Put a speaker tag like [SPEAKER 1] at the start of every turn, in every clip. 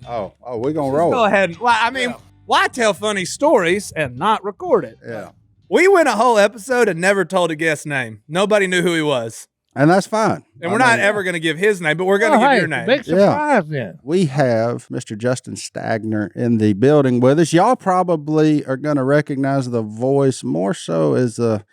[SPEAKER 1] Oh, we're going to roll.
[SPEAKER 2] Go ahead. Well, I mean, why tell funny stories and not record it?
[SPEAKER 1] Yeah.
[SPEAKER 2] We went a whole episode and never told a guest's name. Nobody knew who he was.
[SPEAKER 1] And that's fine.
[SPEAKER 2] And we're not ever going to give his name, but we're going to give your name.
[SPEAKER 3] Big surprise then.
[SPEAKER 1] We have Mr. Justin Stagner in the building with us. Y'all probably are going to recognize the voice more so as a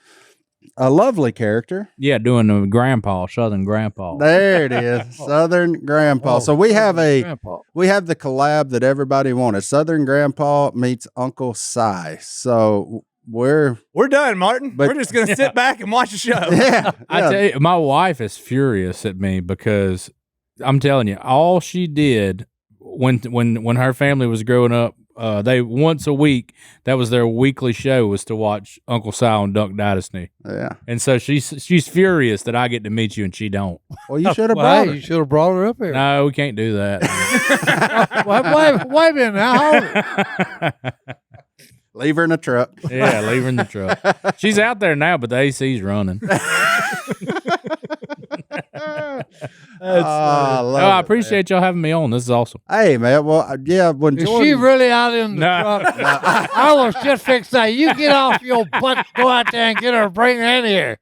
[SPEAKER 1] lovely character.
[SPEAKER 4] Yeah, doing the grandpa, Southern grandpa.
[SPEAKER 1] There it is, Southern Grandpa. So we have the collab that everybody wanted. Southern Grandpa meets Uncle Si. So we're
[SPEAKER 2] done, Martin. We're just going to sit back and watch the show.
[SPEAKER 1] Yeah.
[SPEAKER 4] I tell you, my wife is furious at me because I'm telling you, all she did when her family was growing up, they once a week, that was their weekly show, was to watch Uncle Si on Duck Dynasty.
[SPEAKER 1] Yeah.
[SPEAKER 4] And so she's furious that I get to meet you and she don't.
[SPEAKER 1] Well, you should have brought her.
[SPEAKER 3] You should have brought her up here.
[SPEAKER 4] No, we can't do that.
[SPEAKER 3] Wait a minute now.
[SPEAKER 1] Leave her in the truck.
[SPEAKER 4] Yeah, leave her in the truck. She's out there now, but the AC's running. I appreciate y'all having me on. This is awesome.
[SPEAKER 1] Hey, man. Well, yeah. When
[SPEAKER 3] Is
[SPEAKER 1] Jordan,
[SPEAKER 3] she really out in the truck? I was just fixing to say, you get off your butt, go out there and get her, bring her in here.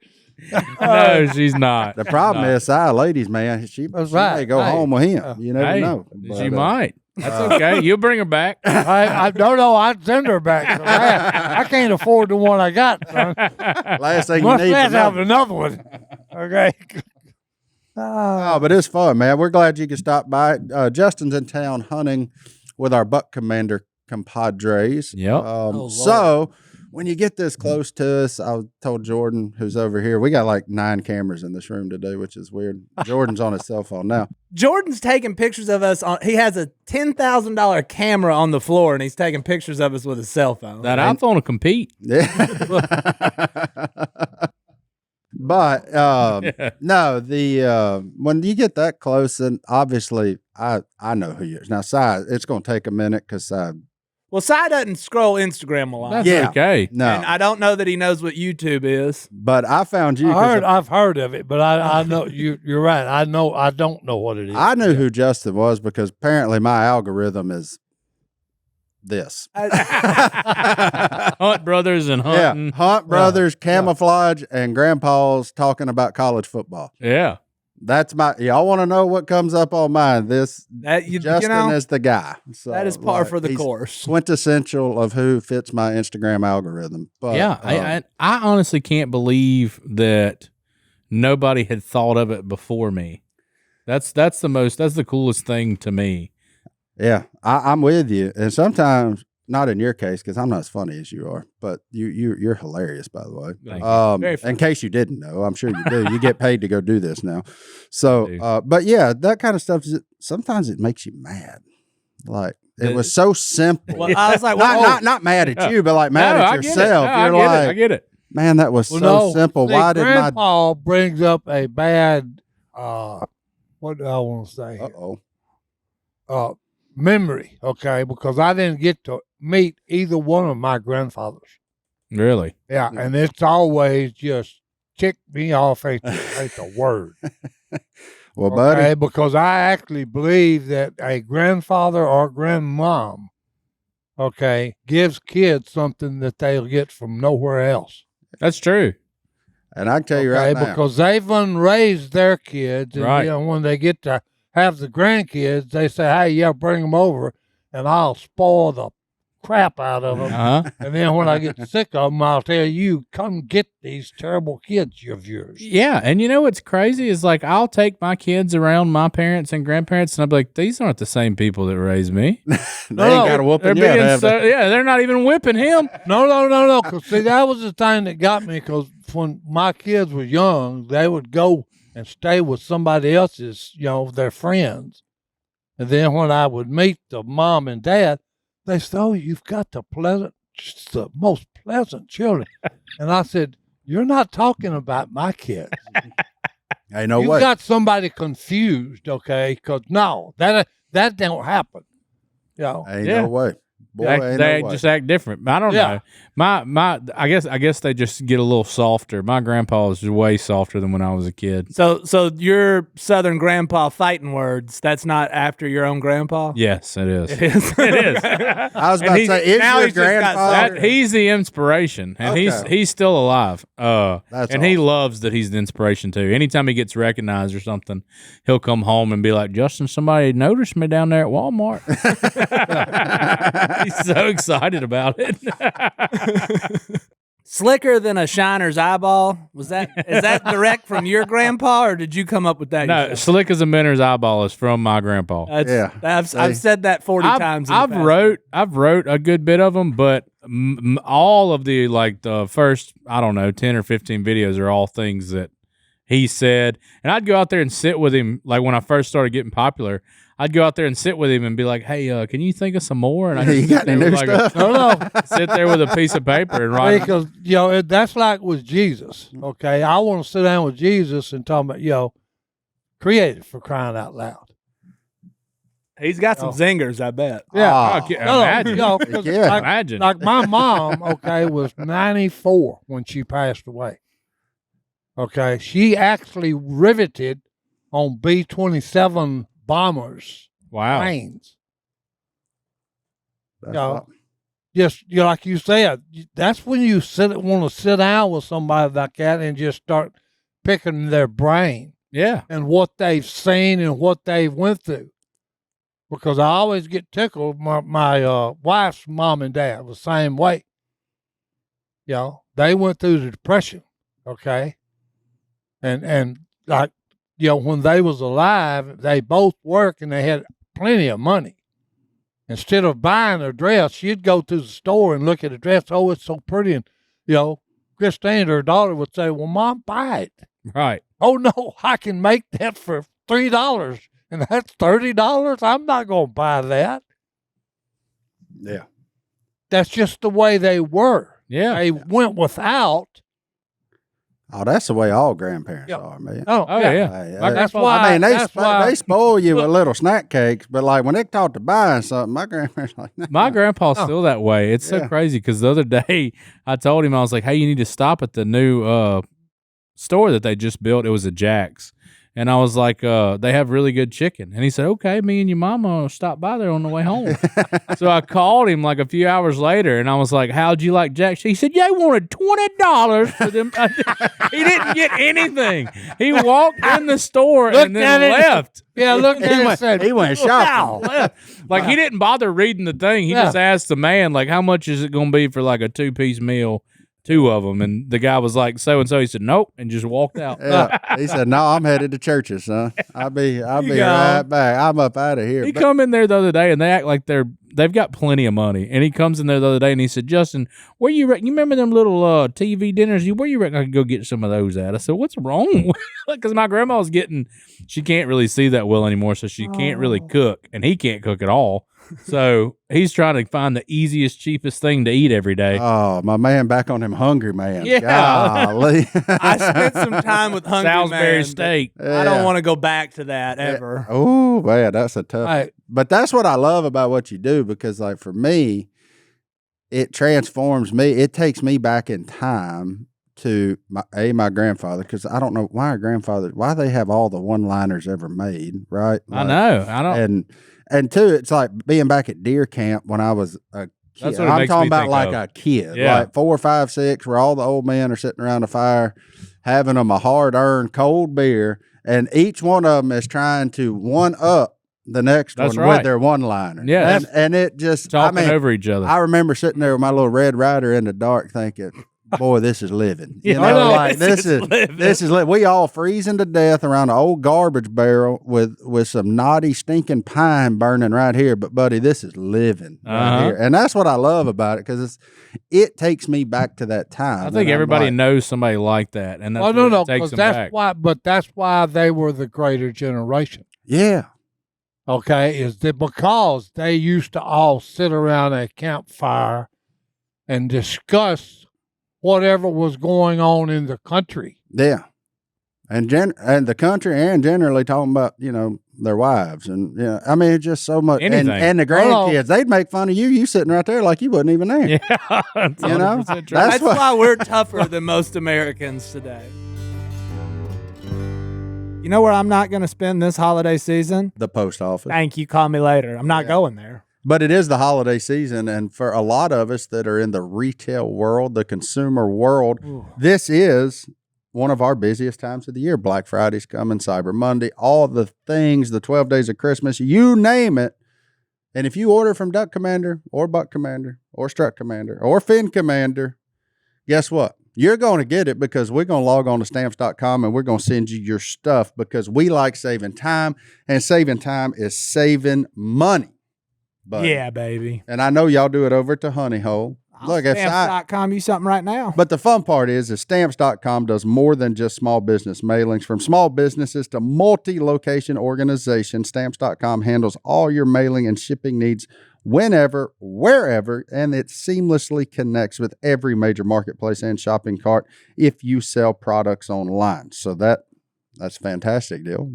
[SPEAKER 4] No, she's not.
[SPEAKER 1] The problem is, ladies, man, she may go home with him. You never know.
[SPEAKER 4] She might. That's okay. You'll bring her back.
[SPEAKER 3] I don't know. I'd send her back. I can't afford the one I got, son.
[SPEAKER 1] Last thing you need
[SPEAKER 3] Let's have another one. Okay.
[SPEAKER 1] Oh, but it's fun, man. We're glad you could stop by. Justin's in town hunting with our buck commander compadres.
[SPEAKER 4] Yep.
[SPEAKER 1] So when you get this close to us, I told Jordan, who's over here, we got like 9 cameras in this room today, which is weird. Jordan's on his cell phone now.
[SPEAKER 2] Jordan's taking pictures of us. He has a $10,000 camera on the floor, and he's taking pictures of us with his cell phone.
[SPEAKER 4] That iPhone will compete.
[SPEAKER 1] Yeah. But no, when you get that close, and obviously I know who you are. Now, Si, it's going to take a minute because
[SPEAKER 2] well, Si doesn't scroll Instagram a lot.
[SPEAKER 4] That's okay.
[SPEAKER 1] No,
[SPEAKER 2] and I don't know that he knows what YouTube is.
[SPEAKER 1] But I found you.
[SPEAKER 3] I've heard of it, but I know you're right. I don't know what it is.
[SPEAKER 1] I knew who Justin was because apparently my algorithm is this.
[SPEAKER 4] Hunt Brothers and hunting.
[SPEAKER 1] Yeah, Hunt Brothers, camouflage, and grandpas talking about college football.
[SPEAKER 4] Yeah.
[SPEAKER 1] That's y'all want to know what comes up on mine? Justin is the guy. So,
[SPEAKER 2] that is par for the course.
[SPEAKER 1] Quintessential of who fits my Instagram algorithm. But,
[SPEAKER 4] yeah, I honestly can't believe that nobody had thought of it before me. That's the coolest thing to me.
[SPEAKER 1] Yeah, I'm with you. And sometimes, not in your case, because I'm not as funny as you are, but you're hilarious, by the way. In case you didn't know, I'm sure you do. You get paid to go do this now. So, but yeah, that kind of stuff, sometimes it makes you mad. Like, it was so simple.
[SPEAKER 2] Well, I was like,
[SPEAKER 1] not mad at you, but like mad at yourself.
[SPEAKER 4] I get it.
[SPEAKER 1] Man, that was simple.
[SPEAKER 3] Why did Grandpa brings up a bad, what do I want to say? Memory, okay, because I didn't get to meet either one of my grandfathers.
[SPEAKER 4] Really?
[SPEAKER 3] Yeah, and it's always just ticked me off ain't the word.
[SPEAKER 1] Well, buddy,
[SPEAKER 3] because I actually believe that a grandfather or grandmom, gives kids something that they'll get from nowhere else.
[SPEAKER 4] That's true.
[SPEAKER 1] And I can tell you right now,
[SPEAKER 3] because they've raised their kids, and
[SPEAKER 4] right.
[SPEAKER 3] When they get to have the grandkids, they say, hey, yeah, bring them over, and I'll spoil the crap out of them.
[SPEAKER 4] Uh-huh.
[SPEAKER 3] And then when I get sick of them, I'll tell you, come get these terrible kids of yours.
[SPEAKER 4] Yeah, and you know what's crazy is like I'll take my kids around my parents and grandparents, and I'll be like, these aren't the same people that raised me.
[SPEAKER 1] They ain't got a whooping yet,
[SPEAKER 4] yeah, they're not even whipping him.
[SPEAKER 3] No. Because, see, that was the thing that got me, because when my kids were young, they would go and stay with somebody else's, their friends. And then when I would meet the mom and dad, they said, oh, you've got the most pleasant children. And I said, you're not talking about my kids.
[SPEAKER 1] Ain't no way.
[SPEAKER 3] You got somebody confused, okay? Because no, that don't happen.
[SPEAKER 1] Ain't no way. Boy,
[SPEAKER 4] they just act different. I don't know. I guess they just get a little softer. My grandpa was way softer than when I was a kid.
[SPEAKER 2] So your Southern grandpa fighting words, that's not after your own grandpa?
[SPEAKER 4] Yes, it is.
[SPEAKER 2] It is.
[SPEAKER 4] It is.
[SPEAKER 1] I was about to say, is your grandfather?
[SPEAKER 4] He's the inspiration, and he's still alive. He loves that he's the inspiration too. Anytime he gets recognized or something, he'll come home and be like, "Justin, somebody noticed me down there at Walmart." He's so excited about it.
[SPEAKER 2] Slicker than a shiner's eyeball. Is that direct from your grandpa, or did you come up with that?
[SPEAKER 4] No,
[SPEAKER 2] yourself?
[SPEAKER 4] slick as a minner's eyeball is from my grandpa.
[SPEAKER 2] I've said that 40 times.
[SPEAKER 4] I've wrote a good bit of them, but all of the first 10 or 15 videos are all things that he said, and I'd go out there and sit with him. Like when I first started getting popular, I'd go out there and sit with him and be like, "Hey, can you think of some more?" And I
[SPEAKER 1] you got any new stuff?
[SPEAKER 3] No.
[SPEAKER 4] Sit there with a piece of paper and write.
[SPEAKER 3] Because that's like with Jesus. Okay, I want to sit down with Jesus and talk about creative, for crying out loud.
[SPEAKER 2] He's got some zingers, I bet.
[SPEAKER 3] Yeah,
[SPEAKER 4] imagine.
[SPEAKER 3] Imagine. Like my mom, was 94 when she passed away. Okay, she actually riveted on B-27 bombers.
[SPEAKER 4] Wow.
[SPEAKER 3] Planes. Just like you said, that's when you want to sit down with somebody like that and just start picking their brain.
[SPEAKER 4] Yeah.
[SPEAKER 3] And what they've seen and what they've went through. Because I always get tickled. My wife's mom and dad was the same way. They went through the Depression. Okay. And like, when they was alive, they both worked and they had plenty of money. Instead of buying a dress, she'd go to the store and look at a dress. Oh, it's so pretty. And, Christine, her daughter, would say, "Well, Mom, buy it."
[SPEAKER 4] Right.
[SPEAKER 3] "Oh, no, I can make that for $3 and that's $30. I'm not going to buy that."
[SPEAKER 1] Yeah.
[SPEAKER 3] That's just the way they were.
[SPEAKER 4] Yeah.
[SPEAKER 3] They went without.
[SPEAKER 1] Oh, that's the way all grandparents are, man.
[SPEAKER 3] Oh
[SPEAKER 4] yeah.
[SPEAKER 3] That's why.
[SPEAKER 1] They spoil you with little snack cakes, but like when they talk to buying something, my grandparents like, nah.
[SPEAKER 4] My grandpa's still that way. It's so crazy because the other day I told him, I was like, "Hey, you need to stop at the new store that they just built." It was a Jack's. And I was like, "They have really good chicken." And he said, "Okay, me and your mama stop by there on the way home." So I called him like a few hours later, and I was like, "How'd you like Jack's?" He said, "Yeah, I wanted $20 for them." He didn't get anything. He walked in the store and then left.
[SPEAKER 3] Yeah, look at it.
[SPEAKER 1] He went shopping.
[SPEAKER 4] Like he didn't bother reading the thing. He just asked the man, like, "How much is it going to be for like a 2-piece meal?" 2 of them, and the guy was like, "So and so." He said, "Nope," and just walked out.
[SPEAKER 1] Yeah. He said, "No, I'm headed to churches, son. I'll be right back. I'm up out of here."
[SPEAKER 4] He come in there the other day, and they act like they've got plenty of money. And he comes in there the other day, and he said, "Justin, where you remember them little TV dinners? Where you reckon I could go get some of those at?" I said, "What's wrong?" Because my grandma's she can't really see that well anymore, so she can't really cook, and he can't cook at all. So he's trying to find the easiest, cheapest thing to eat every day.
[SPEAKER 1] Oh, my man, back on him hungry man.
[SPEAKER 2] Yeah.
[SPEAKER 1] Golly.
[SPEAKER 2] I spent some time with hungry
[SPEAKER 4] Salisbury
[SPEAKER 2] man.
[SPEAKER 4] steak.
[SPEAKER 2] I don't want to go back to that ever.
[SPEAKER 1] Oh, man, that's a tough.
[SPEAKER 3] Right.
[SPEAKER 1] But that's what I love about what you do, because like for me, it transforms me. It takes me back in time to my grandfather, because I don't know why they have all the one-liners ever made, right?
[SPEAKER 4] Like, I don't.
[SPEAKER 1] And 2, it's like being back at deer camp when I was a kid.
[SPEAKER 4] That's what it
[SPEAKER 1] I'm
[SPEAKER 4] makes
[SPEAKER 1] talking
[SPEAKER 4] me
[SPEAKER 1] about
[SPEAKER 4] think
[SPEAKER 1] like
[SPEAKER 4] of.
[SPEAKER 1] a kid,
[SPEAKER 4] Yeah.
[SPEAKER 1] like 4, 5, 6, where all the old men are sitting around the fire, having them a hard-earned cold beer, and each one of them is trying to one-up the next
[SPEAKER 4] That's
[SPEAKER 1] one
[SPEAKER 4] right.
[SPEAKER 1] with their one-liner.
[SPEAKER 4] Yeah.
[SPEAKER 1] And it just,
[SPEAKER 4] Talking over each other.
[SPEAKER 1] I remember sitting there with my little Red Ryder in the dark thinking, boy, this is living. You
[SPEAKER 4] Yeah,
[SPEAKER 1] know, like
[SPEAKER 2] this is living.
[SPEAKER 1] this is we all freezing to death around an old garbage barrel with some naughty, stinking pine burning right here. But buddy, this is living right here, and that's what I love about it, because it takes me back to that time.
[SPEAKER 4] I think everybody knows somebody like that, and that's what takes them back.
[SPEAKER 3] That's why they were the greater generation.
[SPEAKER 1] Yeah.
[SPEAKER 3] Okay, is that because they used to all sit around a campfire and discuss whatever was going on in the country.
[SPEAKER 1] Yeah. and the country, and generally talking about their wives, and I mean it's just so much. And the grandkids, they'd make fun of you sitting right there like you wasn't even there.
[SPEAKER 4] Yeah,
[SPEAKER 2] that's why we're tougher than most Americans today. You know where I'm not going to spend this holiday season?
[SPEAKER 1] The post office.
[SPEAKER 2] Thank you. Call me later. I'm not going there.
[SPEAKER 1] But it is the holiday season, and for a lot of us that are in the retail world, the consumer world, this is one of our busiest times of the year. Black Friday's coming, Cyber Monday, all the things, the 12 days of Christmas, you name it. And if you order from Duck Commander or Buck Commander or Strut Commander or Fin Commander, guess what? You're going to get it because we're going to log on to stamps.com and we're going to send you your stuff because we like saving time, and saving time is saving money. Buddy.
[SPEAKER 2] Yeah, baby.
[SPEAKER 1] And I know y'all do it over to Honey Hole. Look,
[SPEAKER 2] Stamps.com, you something right now.
[SPEAKER 1] But the fun part is Stamps.com does more than just small business mailings. From small businesses to multi-location organizations, Stamps.com handles all your mailing and shipping needs whenever, wherever, and it seamlessly connects with every major marketplace and shopping cart if you sell products online. So that's a fantastic deal.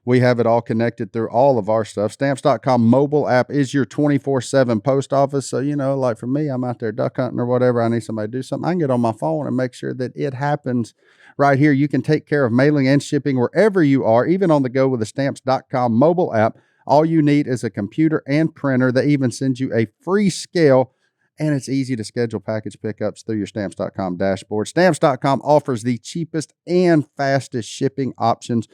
[SPEAKER 1] We have it all connected through all of our stuff. Stamps.com mobile app is your 24/7 post office. So, like for me, I'm out there duck hunting or whatever. I need somebody to do something. I can get on my phone and make sure that it happens right here. You can take care of mailing and shipping wherever you are, even on the go with the Stamps.com mobile app. All you need is a computer and printer. They even send you a free scale, and it's easy to schedule package pickups through your Stamps.com dashboard. Stamps.com offers the cheapest and fastest shipping options.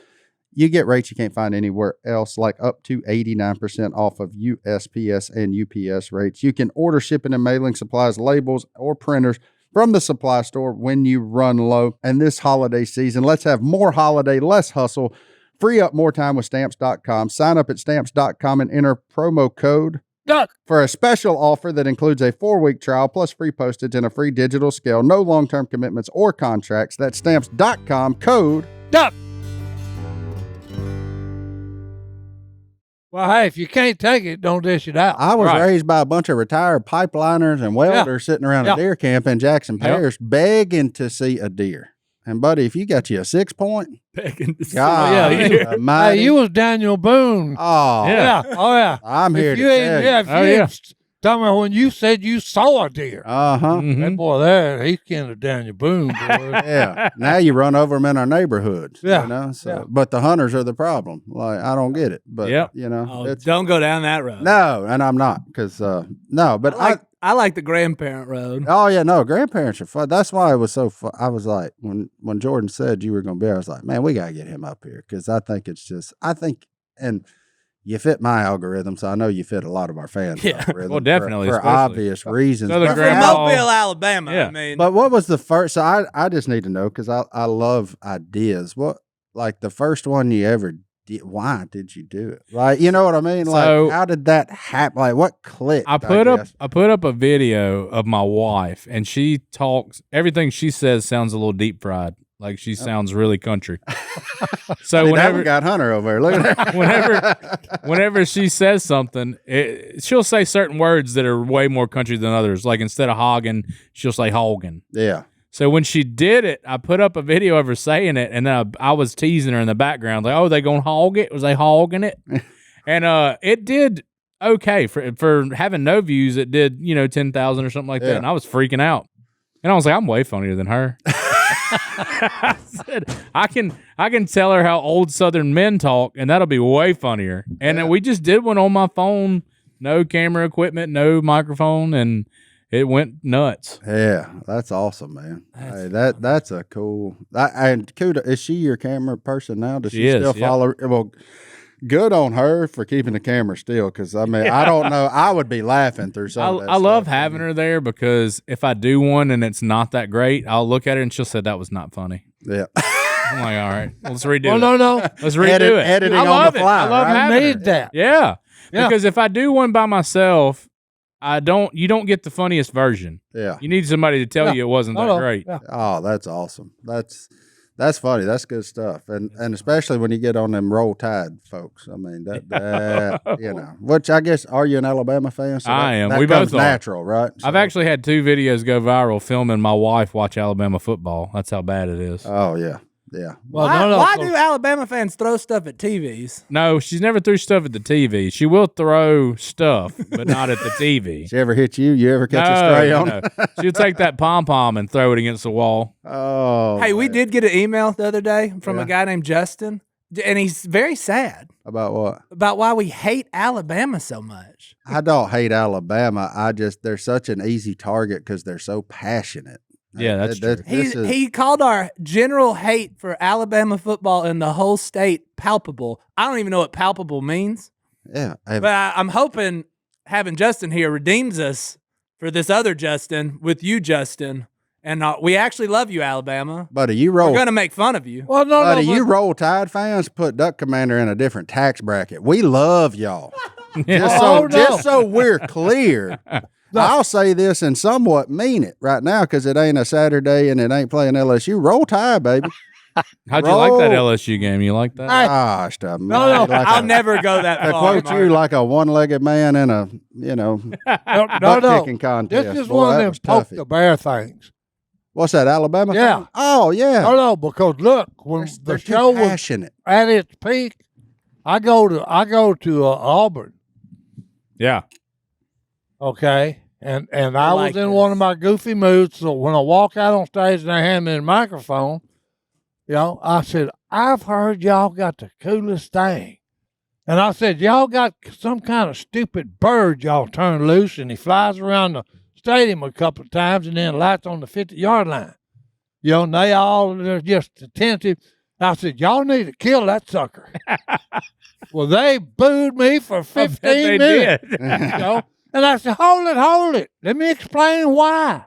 [SPEAKER 1] You get rates you can't find anywhere else, like up to 89% off of USPS and UPS rates. You can order shipping and mailing supplies, labels, or printers from the supply store when you run low. And this holiday season, let's have more holiday, less hustle. Free up more time with Stamps.com. Sign up at Stamps.com and enter promo code
[SPEAKER 3] Duck
[SPEAKER 1] for a special offer that includes a 4-week trial plus free postage and a free digital scale. No long-term commitments or contracts. That's Stamps.com, code
[SPEAKER 3] Duck. Well, hey, if you can't take it, don't dish it out.
[SPEAKER 1] I was raised by a bunch of retired pipeliners and welders sitting around a deer camp in Jackson Parish begging to see a deer. And, buddy, if you got you a 6-point,
[SPEAKER 3] hey, you was Daniel Boone.
[SPEAKER 1] Oh,
[SPEAKER 3] yeah.
[SPEAKER 1] I'm here to
[SPEAKER 3] tell you. Talking about when you said you saw a deer.
[SPEAKER 1] Mm-hmm.
[SPEAKER 3] That boy there, he's kind of Daniel Boone, boy.
[SPEAKER 1] Yeah. Now you run over them in our neighborhoods. Yeah. But the hunters are the problem. Like, I don't get it. But,
[SPEAKER 2] don't go down that road.
[SPEAKER 1] No, and I'm not because, but
[SPEAKER 2] I like the grandparent road.
[SPEAKER 1] Oh, yeah, no, grandparents are fun. That's why it was so fun. I was like, when Jordan said you were going to be here, I was like, man, we got to get him up here because I think and you fit my algorithm, so I know you fit a lot of our fans' algorithm.
[SPEAKER 4] Well, definitely.
[SPEAKER 1] For obvious reasons.
[SPEAKER 2] From Mobile, Alabama, I mean.
[SPEAKER 1] But what was the first? So I just need to know because I love ideas. What, like the first one you ever did, why did you do it? Like, you know what I mean? Like, how did that happen? Like, what clicked?
[SPEAKER 4] I put up a video of my wife, and she talks. Everything she says sounds a little deep fried. Like she sounds really country. So whenever
[SPEAKER 1] got Hunter over there, look at
[SPEAKER 4] that. whenever she says something, she'll say certain words that are way more country than others. Like instead of hogging, she'll say hogging.
[SPEAKER 1] Yeah.
[SPEAKER 4] So when she did it, I put up a video of her saying it, and then I was teasing her in the background, like, "Oh, they gonna hog it? Was they hogging it?" And it did okay for having no views. It did 10,000 or something like that, and I was freaking out. And I was like, "I'm way funnier than her." I said, I can tell her how old Southern men talk, and that'll be way funnier. And then we just did one on my phone, no camera equipment, no microphone, and it went nuts.
[SPEAKER 1] Yeah, that's awesome, man. That's a cool. And Kuda, is she your camera person now? Does she still follow? Well, good on her for keeping the camera still, because I mean, I don't know. I would be laughing through some of that
[SPEAKER 4] I love having her there because if I do one and it's not that great, I'll look at her and she'll say that was not funny.
[SPEAKER 1] Yeah.
[SPEAKER 4] I'm like, all right, let's redo it.
[SPEAKER 3] No.
[SPEAKER 4] Let's redo it.
[SPEAKER 1] Editing on the fly.
[SPEAKER 4] I love having
[SPEAKER 3] that.
[SPEAKER 4] Yeah. Because if I do one by myself, you don't get the funniest version.
[SPEAKER 1] Yeah.
[SPEAKER 4] You need somebody to tell you it wasn't that great.
[SPEAKER 1] Yeah. Oh, that's awesome. That's funny. That's good stuff. And especially when you get on them Roll Tide folks. I mean, that which I guess, are you an Alabama fan? So
[SPEAKER 4] I am.
[SPEAKER 1] That
[SPEAKER 4] we
[SPEAKER 1] comes
[SPEAKER 4] both are.
[SPEAKER 1] natural, right? So,
[SPEAKER 4] I've actually had 2 videos go viral filming my wife watch Alabama football. That's how bad it is.
[SPEAKER 1] Oh, yeah. Yeah.
[SPEAKER 3] Well,
[SPEAKER 2] Why do Alabama fans throw stuff at TVs?
[SPEAKER 4] No, she's never threw stuff at the TV. She will throw stuff, but not at the TV.
[SPEAKER 1] She ever hit you? You ever catch a stray on?
[SPEAKER 4] No. She'll take that pom-pom and throw it against the wall.
[SPEAKER 1] Oh.
[SPEAKER 2] Hey, we did get an email the other day from a guy named Justin, and he's very sad.
[SPEAKER 1] About what?
[SPEAKER 2] About why we hate Alabama so much.
[SPEAKER 1] I don't hate Alabama. They're such an easy target because they're so passionate.
[SPEAKER 4] Yeah, that's true.
[SPEAKER 2] He called our general hate for Alabama football in the whole state palpable. I don't even know what palpable means.
[SPEAKER 1] Yeah.
[SPEAKER 2] But I'm hoping having Justin here redeems us for this other Justin with you, Justin. And we actually love you, Alabama.
[SPEAKER 1] Buddy,
[SPEAKER 2] We're going to make fun of you.
[SPEAKER 3] Well,
[SPEAKER 1] you Roll Tide fans put Duck Commander in a different tax bracket. We love y'all. Just so we're clear. I'll say this and somewhat mean it right now because it ain't a Saturday and it ain't playing LSU. Roll Tide, baby.
[SPEAKER 4] How'd you like that LSU game? You like that?
[SPEAKER 1] Gosh,
[SPEAKER 2] I'll never go that
[SPEAKER 1] far. To quote you, like a one-legged man in a, butt-kicking contest.
[SPEAKER 3] This is one of them poke the bear things.
[SPEAKER 1] What's that, Alabama?
[SPEAKER 3] Yeah.
[SPEAKER 1] Thing? Oh, yeah.
[SPEAKER 3] No, because look, when the show was at its peak, I go to Auburn.
[SPEAKER 4] Yeah.
[SPEAKER 3] Okay. And I was in one of my goofy moods. So when I walk out on stage and they hand me the microphone, I said, I've heard y'all got the coolest thing. And I said, y'all got some kind of stupid bird y'all turn loose and he flies around the stadium a couple of times and then lights on the 50-yard line. And they're just attentive. I said, y'all need to kill that sucker. Well, they booed me for 15 minutes. And I said, hold it. Let me explain why.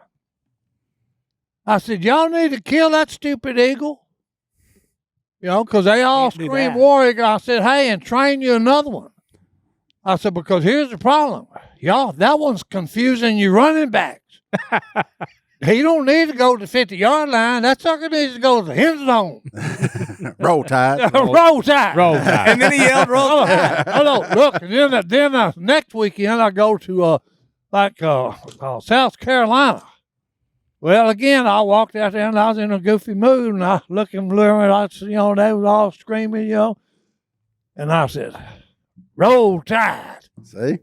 [SPEAKER 3] I said, y'all need to kill that stupid eagle. Because they all scream war eagle. I said, hey, and train you another one. I said, because here's the problem. Y'all, that one's confusing you running backs. He don't need to go to the 50-yard line. That sucker needs to go to the end zone.
[SPEAKER 1] Roll Tide.
[SPEAKER 3] Roll Tide.
[SPEAKER 4] Roll Tide.
[SPEAKER 2] And then he yelled, Roll Tide.
[SPEAKER 3] Look, and then next weekend I go to South Carolina. Well, again, I walked out there and I was in a goofy mood and I looked at them, they was all screaming, and I said, Roll Tide.
[SPEAKER 1] See?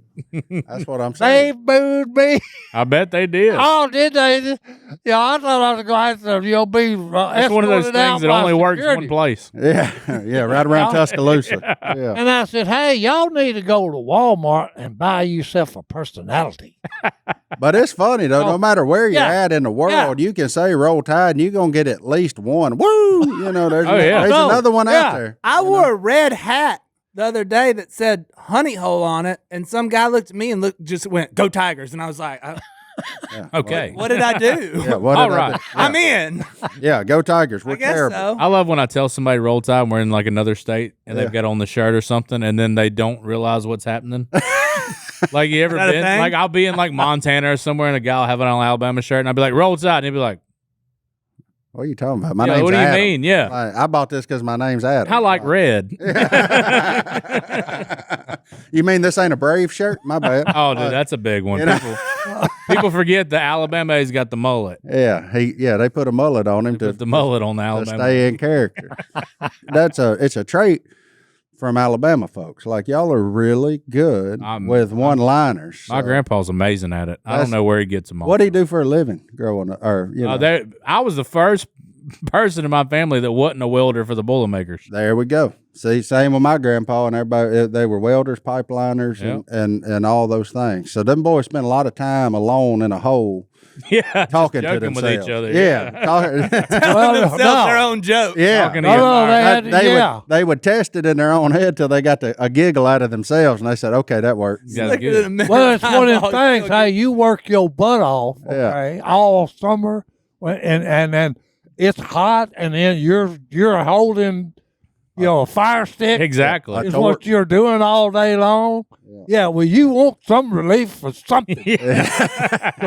[SPEAKER 1] That's what I'm saying.
[SPEAKER 3] They booed me.
[SPEAKER 4] I bet they did.
[SPEAKER 3] Oh, did they? Yeah, I thought I was going to have to, be
[SPEAKER 4] It's one of those things that only works one place.
[SPEAKER 1] Yeah, right around Tuscaloosa. Yeah.
[SPEAKER 3] And I said, hey, y'all need to go to Walmart and buy yourself a personality.
[SPEAKER 1] But it's funny, though. No matter where you're at in the world, you can say Roll Tide and you're going to get at least one. Woo! There's another one out there.
[SPEAKER 2] I wore a red hat the other day that said honey hole on it, and some guy looked at me and just went, "Go Tigers!" And I was like,
[SPEAKER 4] "Okay,
[SPEAKER 2] what did I do?"
[SPEAKER 1] Yeah,
[SPEAKER 4] all right,
[SPEAKER 2] I'm in.
[SPEAKER 1] Yeah, go Tigers! We're terrible.
[SPEAKER 2] So.
[SPEAKER 4] I love when I tell somebody Roll Tide and we're in like another state and they've got on the shirt or something, and then they don't realize what's happening. Like you ever been? Like I'll be in like Montana or somewhere, and a guy will have it on an Alabama shirt, and I'll be like, "Roll Tide," and he'll be like,
[SPEAKER 1] "What are you talking about? My name's
[SPEAKER 4] what do you
[SPEAKER 1] Adam.
[SPEAKER 4] mean? Yeah,
[SPEAKER 1] I bought this because my name's Adam.
[SPEAKER 4] I like red."
[SPEAKER 1] You mean this ain't a Brave shirt? My bad.
[SPEAKER 4] Oh, dude, that's a big one. People forget that Alabama's got the mullet.
[SPEAKER 1] Yeah, they put a mullet on him
[SPEAKER 4] to put the mullet on the Alabama.
[SPEAKER 1] To stay in character. It's a trait from Alabama folks. Like y'all are really good with one-liners.
[SPEAKER 4] So. My grandpa's amazing at it. I don't know where he gets them all.
[SPEAKER 1] What did he do for a living growing up? Or
[SPEAKER 4] I was the first person in my family that wasn't a welder for the Boilermakers.
[SPEAKER 1] There we go. See, same with my grandpa and everybody. They were welders, pipeliners, and all those things. So them boys spent a lot of time alone in a hole.
[SPEAKER 4] Yeah,
[SPEAKER 1] talking to themselves
[SPEAKER 4] with each other.
[SPEAKER 2] Telling themselves their own joke.
[SPEAKER 1] Yeah, they would test it in their own head till they got a giggle out of themselves, and they said, "Okay, that worked."
[SPEAKER 3] Well, it's one of the things. Hey, you work your butt off, all summer, and then it's hot, and then you're holding, a fire stick.
[SPEAKER 4] Exactly,
[SPEAKER 3] is what you're doing all day long. Yeah, well, you want some relief for something. So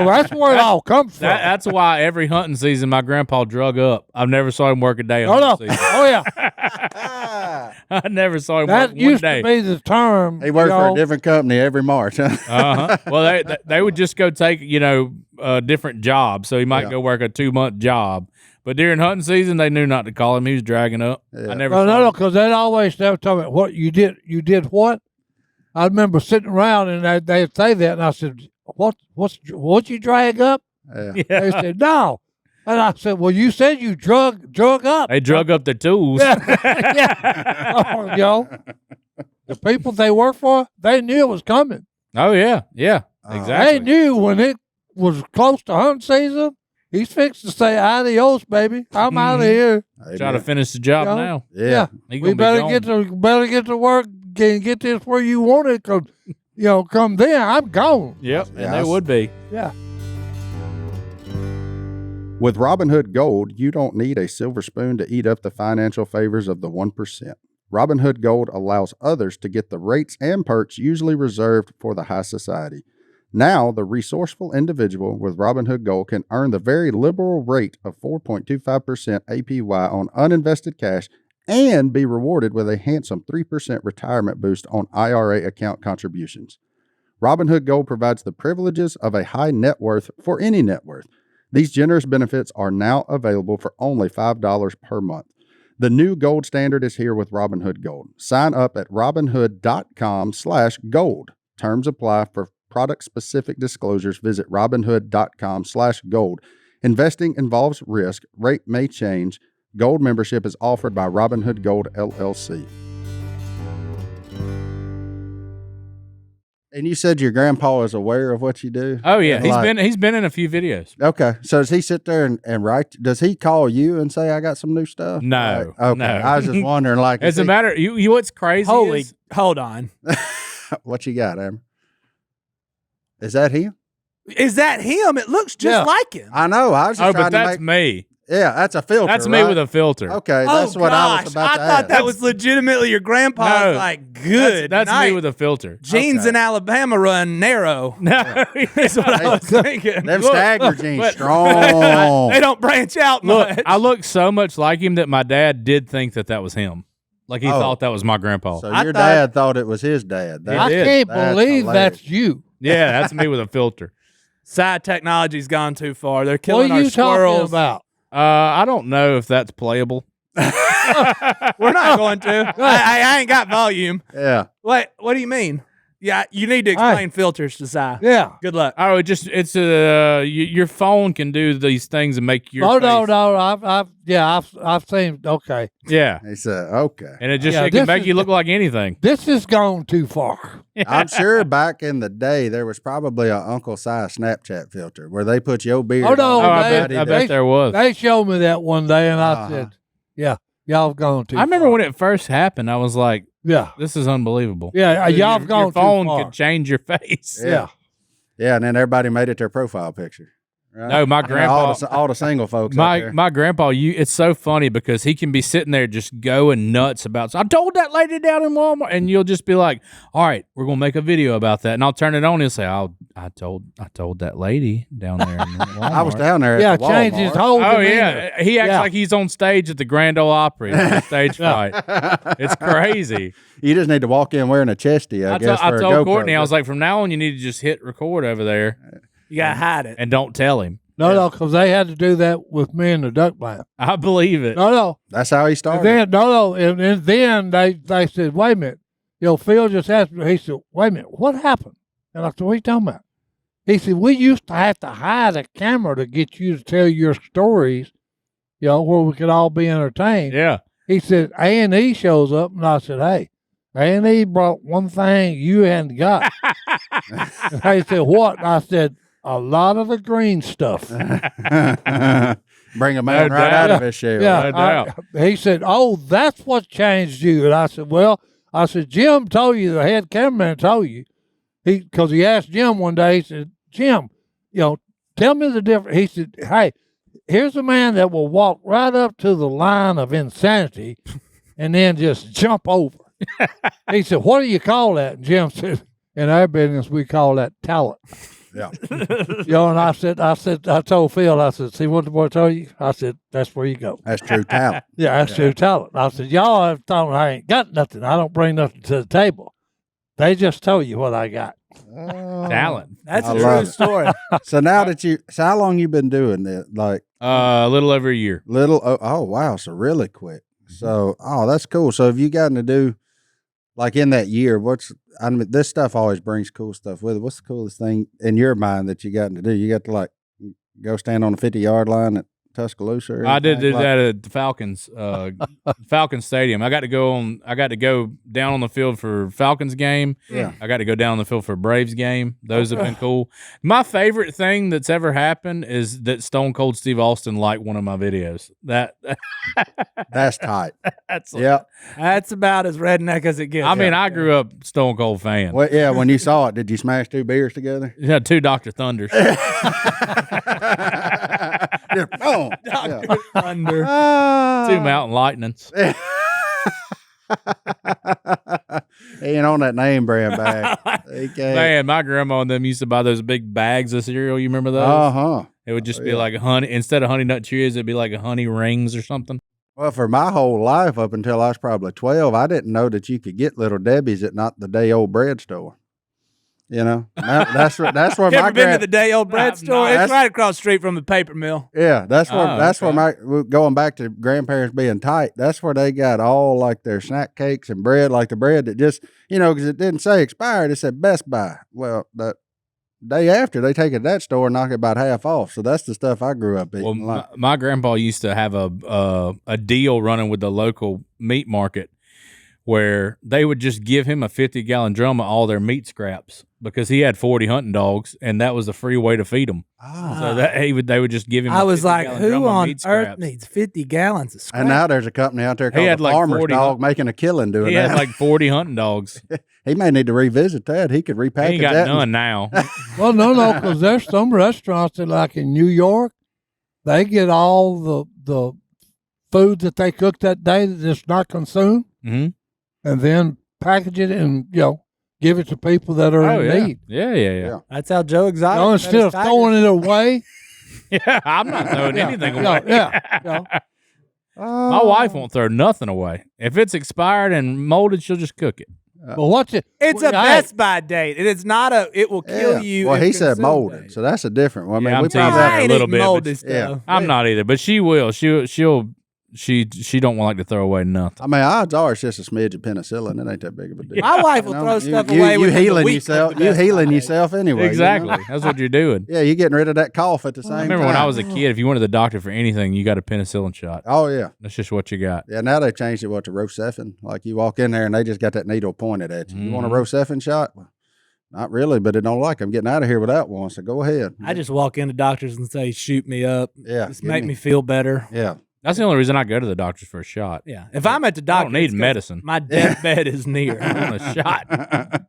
[SPEAKER 3] that's where it all comes from.
[SPEAKER 4] That's why every hunting season my grandpa drug up. I've never saw him work a day on hunting season.
[SPEAKER 3] Oh, yeah.
[SPEAKER 4] I never saw him
[SPEAKER 3] that
[SPEAKER 4] work one day.
[SPEAKER 3] That used to be the term.
[SPEAKER 1] He worked for a different company every March.
[SPEAKER 4] Well, they would just go take, a different job. So he might go work a 2-month job. But during hunting season, they knew not to call him. He was dragging up.
[SPEAKER 1] Yeah.
[SPEAKER 4] I never.
[SPEAKER 3] No, because they always never told me what you did. You did what? I remember sitting around and they'd say that, and I said, "What you drag up?"
[SPEAKER 1] Yeah.
[SPEAKER 4] Yeah.
[SPEAKER 3] They said, "No," and I said, "Well, you said you drug up."
[SPEAKER 4] They drug up their tools.
[SPEAKER 3] Yeah. Oh, yo, the people they work for, they knew it was coming.
[SPEAKER 4] Oh yeah, yeah, exactly.
[SPEAKER 3] They knew when it was close to hunting season. He's fixed to say adios, baby. I'm out of here.
[SPEAKER 4] Try to finish the job
[SPEAKER 3] Yeah.
[SPEAKER 4] now.
[SPEAKER 1] Yeah.
[SPEAKER 4] He
[SPEAKER 3] We
[SPEAKER 4] gonna be
[SPEAKER 3] better
[SPEAKER 4] gone.
[SPEAKER 3] get to work and get this where you want it. Cause come then, I'm gone.
[SPEAKER 4] Yep,
[SPEAKER 1] Yeah,
[SPEAKER 4] and they would be.
[SPEAKER 3] Yeah.
[SPEAKER 1] With Robinhood Gold, you don't need a silver spoon to eat up the financial favors of the 1%. Robinhood Gold allows others to get the rates and perks usually reserved for the high society. Now, the resourceful individual with Robinhood Gold can earn the very liberal rate of 4.25% APY on uninvested cash and be rewarded with a handsome 3% retirement boost on IRA account contributions. Robinhood Gold provides the privileges of a high net worth for any net worth. These generous benefits are now available for only $5 per month. The new gold standard is here with Robinhood Gold. Sign up at robinhood.com/gold. Terms apply. For product-specific disclosures, visit robinhood.com/gold. Investing involves risk. Rate may change. Gold membership is offered by Robinhood Gold, LLC. And you said your grandpa is aware of what you do?
[SPEAKER 4] Oh yeah,
[SPEAKER 1] And
[SPEAKER 4] he's been in a few videos.
[SPEAKER 1] Okay. So does he sit there and write? Does he call you and say, I got some new stuff?
[SPEAKER 4] No,
[SPEAKER 1] Okay.
[SPEAKER 4] no.
[SPEAKER 1] I was just wondering, like,
[SPEAKER 4] As a matter, you what's crazy?
[SPEAKER 2] Hold on.
[SPEAKER 1] what you got, Amber? Is that him?
[SPEAKER 2] Is that him? It looks just like him.
[SPEAKER 1] I know. I was just
[SPEAKER 4] Oh,
[SPEAKER 1] trying
[SPEAKER 4] but
[SPEAKER 1] to
[SPEAKER 4] that's
[SPEAKER 1] make.
[SPEAKER 4] me.
[SPEAKER 1] Yeah, that's a filter.
[SPEAKER 4] That's me
[SPEAKER 1] right?
[SPEAKER 4] with a filter.
[SPEAKER 1] Okay, that's what I was about to
[SPEAKER 2] thought
[SPEAKER 1] ask.
[SPEAKER 2] that was legitimately your grandpa.
[SPEAKER 4] No.
[SPEAKER 2] Like, good.
[SPEAKER 4] That's
[SPEAKER 2] night.
[SPEAKER 4] me with a filter.
[SPEAKER 2] Jeans
[SPEAKER 1] Okay.
[SPEAKER 2] in Alabama run narrow.
[SPEAKER 4] No,
[SPEAKER 2] That's what I was thinking.
[SPEAKER 1] Them
[SPEAKER 4] Look,
[SPEAKER 1] stagger jeans
[SPEAKER 4] but-
[SPEAKER 1] strong.
[SPEAKER 2] They don't branch out
[SPEAKER 4] look,
[SPEAKER 2] much.
[SPEAKER 4] I look so much like him that my dad did think that was him. Like he
[SPEAKER 1] Oh.
[SPEAKER 4] thought that was my grandpa.
[SPEAKER 1] So
[SPEAKER 2] I
[SPEAKER 1] your
[SPEAKER 2] thought-
[SPEAKER 1] dad thought it was his dad.
[SPEAKER 4] Yeah.
[SPEAKER 3] I
[SPEAKER 4] did.
[SPEAKER 3] can't
[SPEAKER 1] That's
[SPEAKER 3] believe
[SPEAKER 1] hilarious.
[SPEAKER 3] that's you.
[SPEAKER 4] Yeah, that's me with a filter.
[SPEAKER 2] Side technology's gone too far. They're
[SPEAKER 3] What
[SPEAKER 2] killing
[SPEAKER 3] are
[SPEAKER 2] our
[SPEAKER 3] you talking
[SPEAKER 2] squirrels.
[SPEAKER 3] about?
[SPEAKER 4] I don't know if that's playable.
[SPEAKER 2] We're not going to. I ain't got volume.
[SPEAKER 1] Yeah.
[SPEAKER 2] What do you mean? Yeah, you need to explain filters to Si.
[SPEAKER 3] Yeah.
[SPEAKER 2] Good luck.
[SPEAKER 4] Oh, it's your phone can do these things and make your
[SPEAKER 3] Oh
[SPEAKER 4] face.
[SPEAKER 3] no. I've seen. Okay,
[SPEAKER 4] Yeah,
[SPEAKER 1] He said, okay.
[SPEAKER 4] and it
[SPEAKER 3] Yeah,
[SPEAKER 4] it can
[SPEAKER 3] this
[SPEAKER 4] make
[SPEAKER 3] is-
[SPEAKER 4] you look like anything.
[SPEAKER 3] this has gone too far.
[SPEAKER 1] I'm sure back in the day there was probably a Uncle Si Snapchat filter where they put your beard
[SPEAKER 3] Oh, no,
[SPEAKER 1] on.
[SPEAKER 4] Oh, I
[SPEAKER 3] they-
[SPEAKER 4] bet there was.
[SPEAKER 3] They showed me that one day, and I
[SPEAKER 1] Uh-huh.
[SPEAKER 3] said, "Yeah, y'all have gone too."
[SPEAKER 4] I remember
[SPEAKER 3] far.
[SPEAKER 4] when it first happened. I was like,
[SPEAKER 3] Yeah,
[SPEAKER 4] "This is unbelievable."
[SPEAKER 3] yeah, y'all have gone
[SPEAKER 4] Your phone
[SPEAKER 3] too far.
[SPEAKER 4] could change your face.
[SPEAKER 1] Yeah. Yeah, and then everybody made it their profile picture. Right?
[SPEAKER 4] No, my
[SPEAKER 1] Yeah,
[SPEAKER 4] grandpa.
[SPEAKER 1] all the single folks out there.
[SPEAKER 4] My grandpa, it's so funny because he can be sitting there just going nuts about. So I told that lady down in Walmart, and you'll just be like, "All right, we're gonna make a video about that," and I'll turn it on. He'll say, I told that lady down there in Walmart.
[SPEAKER 1] I was down there.
[SPEAKER 3] Yeah,
[SPEAKER 1] at the
[SPEAKER 3] change his
[SPEAKER 1] Walmart.
[SPEAKER 3] whole.
[SPEAKER 4] Oh
[SPEAKER 3] demeanor.
[SPEAKER 4] yeah, he acts
[SPEAKER 3] Yeah.
[SPEAKER 4] like he's on stage at the Grand Ole Opry, at a stage fight. It's crazy.
[SPEAKER 1] You just need to walk in wearing a chesty, I guess.
[SPEAKER 4] I
[SPEAKER 1] for a
[SPEAKER 4] told
[SPEAKER 1] GoPro.
[SPEAKER 4] Courtney, I was like, from now on, you need to just hit record over there
[SPEAKER 2] You gotta hide it.
[SPEAKER 4] and don't tell him.
[SPEAKER 3] No, because they had to do that with me and the duck blind.
[SPEAKER 4] I believe it.
[SPEAKER 3] No.
[SPEAKER 1] That's how he
[SPEAKER 3] And
[SPEAKER 1] started.
[SPEAKER 3] then and then they said, "Wait a minute." Phil just asked me. He said, "Wait a minute, what happened?" And I said, "What are you talking about?" He said, "We used to have to hide a camera to get you to tell your stories, where we could all be entertained."
[SPEAKER 4] Yeah.
[SPEAKER 3] He said, "A&E shows up," and I said, "Hey, A&E brought one thing you hadn't got." And he said, "What?" And I said, "A lot of the green stuff."
[SPEAKER 1] Bring a man
[SPEAKER 4] No
[SPEAKER 1] right
[SPEAKER 4] doubt.
[SPEAKER 1] out of his shell.
[SPEAKER 3] Yeah,
[SPEAKER 4] No doubt.
[SPEAKER 3] he said, "Oh, that's what changed you." And I said, "Well," I said, "Jim told you, the head cameraman told you." Because he asked Jim one day, he said, "Jim, tell me the difference." He said, "Hey, here's a man that will walk right up to the line of insanity and then just jump over." He said, "What do you call that?" And Jim said, "In our business, we call that talent."
[SPEAKER 1] Yeah.
[SPEAKER 3] And I told Phil, I said, "See what the boy told you?" I said, "That's where you go."
[SPEAKER 1] That's true talent.
[SPEAKER 3] Yeah, that's true talent. I said, "Y'all have thought I ain't got nothing. I don't bring nothing to the table. They just told you what I got."
[SPEAKER 1] Oh.
[SPEAKER 4] Talent.
[SPEAKER 2] That's
[SPEAKER 1] I
[SPEAKER 2] a
[SPEAKER 1] love
[SPEAKER 2] true
[SPEAKER 1] it.
[SPEAKER 2] story.
[SPEAKER 1] So now so how long you been doing it? Like,
[SPEAKER 4] A little over a year.
[SPEAKER 1] Oh wow, so really quick. So that's cool. So have you gotten to do like in that year? This stuff always brings cool stuff with it. What's the coolest thing in your mind that you gotten to do? You got to like go stand on the 50-yard line at Tuscaloosa? Or
[SPEAKER 4] I did that at the Falcons, Falcons Stadium. I got to go down on the field for Falcons game.
[SPEAKER 1] Yeah.
[SPEAKER 4] I got to go down on the field for Braves game. Those have been cool. My favorite thing that's ever happened is that Stone Cold Steve Austin liked one of my videos.
[SPEAKER 1] That's tight.
[SPEAKER 2] That's about as redneck as it gets.
[SPEAKER 4] I mean, I grew up Stone Cold fan.
[SPEAKER 1] Well, yeah, when you saw it, did you smash 2 beers together?
[SPEAKER 4] Yeah, 2 Dr. Thunders.
[SPEAKER 1] Boom.
[SPEAKER 2] Dr. Thunder.
[SPEAKER 4] 2 Mountain Lightnings.
[SPEAKER 1] He ain't on that name brand bag.
[SPEAKER 4] Man, my grandma and them used to buy those big bags of cereal. You remember those?
[SPEAKER 1] Uh-huh.
[SPEAKER 4] It would just be like a honey, instead of Honey Nut Cheerios, it'd be like a Honey Rings or something.
[SPEAKER 1] Well, for my whole life up until I was probably 12, I didn't know that you could get Little Debbie's at not the day old bread store. You know, that's where
[SPEAKER 2] you ever been to the day old bread store? It's right across the street from the paper mill.
[SPEAKER 1] Yeah, that's where going back to grandparents being tight. That's where they got all like their snack cakes and bread, like the bread that just because it didn't say expired, it said Best Buy. Well, that day after they take it to that store and knock it about half off. So that's the stuff I grew up eating.
[SPEAKER 4] Well, my grandpa used to have a deal running with the local meat market where they would just give him a 50-gallon drum of all their meat scraps because he had 40 hunting dogs, and that was a free way to feed them.
[SPEAKER 1] Oh.
[SPEAKER 4] So they would just give him.
[SPEAKER 2] I was like, who on earth
[SPEAKER 4] scraps.
[SPEAKER 2] needs 50 gallons of scraps?
[SPEAKER 1] And now there's a company out there called the Farmer's Dog making a killing doing that.
[SPEAKER 4] He had like 40 hunting dogs.
[SPEAKER 1] He may need to revisit that. He could repackage that.
[SPEAKER 4] He got none now.
[SPEAKER 3] Well, no, because there's some restaurants that, like in New York, they get all the food that they cook that day that's not consumed, and then package it and give it to people that are in need.
[SPEAKER 4] Yeah.
[SPEAKER 2] That's how Joe Exotic.
[SPEAKER 3] Instead of throwing it away.
[SPEAKER 4] Yeah, I'm not throwing anything away.
[SPEAKER 3] Yeah.
[SPEAKER 4] My wife won't throw nothing away. If it's expired and molded, she'll just cook it.
[SPEAKER 3] Well, what's it?
[SPEAKER 2] It's a Best Buy date. It is not it will kill you.
[SPEAKER 1] Well, he said molded, so that's a different one. I mean,
[SPEAKER 4] we
[SPEAKER 1] probably
[SPEAKER 4] have a little bit.
[SPEAKER 2] Molded stuff.
[SPEAKER 4] I'm not either, but she will. She don't like to throw away nothing.
[SPEAKER 1] I mean, odds are it's just a smidge of penicillin. It ain't that big of a deal.
[SPEAKER 2] My wife will throw stuff away.
[SPEAKER 1] You healing yourself. You healing yourself anyway.
[SPEAKER 4] Exactly. That's what you're doing.
[SPEAKER 1] Yeah, you're getting rid of that cough at the same time.
[SPEAKER 4] I remember when I was a kid, if you went to the doctor for anything, you got a penicillin shot.
[SPEAKER 1] Oh, yeah.
[SPEAKER 4] That's just what you got.
[SPEAKER 1] Yeah, now they've changed it to Rocephin. Like you walk in there and they just got that needle pointed at you. You want a Rocephin shot? Well, not really, but it don't like I'm getting out of here without one, so go ahead.
[SPEAKER 2] I just walk into doctors and say, shoot me up.
[SPEAKER 1] Yeah.
[SPEAKER 2] Just make me feel better.
[SPEAKER 1] Yeah.
[SPEAKER 4] That's the only reason I go to the doctors for a shot.
[SPEAKER 2] Yeah. If I'm at the doctor,
[SPEAKER 4] I don't need medicine.
[SPEAKER 2] My deathbed is near.
[SPEAKER 4] I want a shot.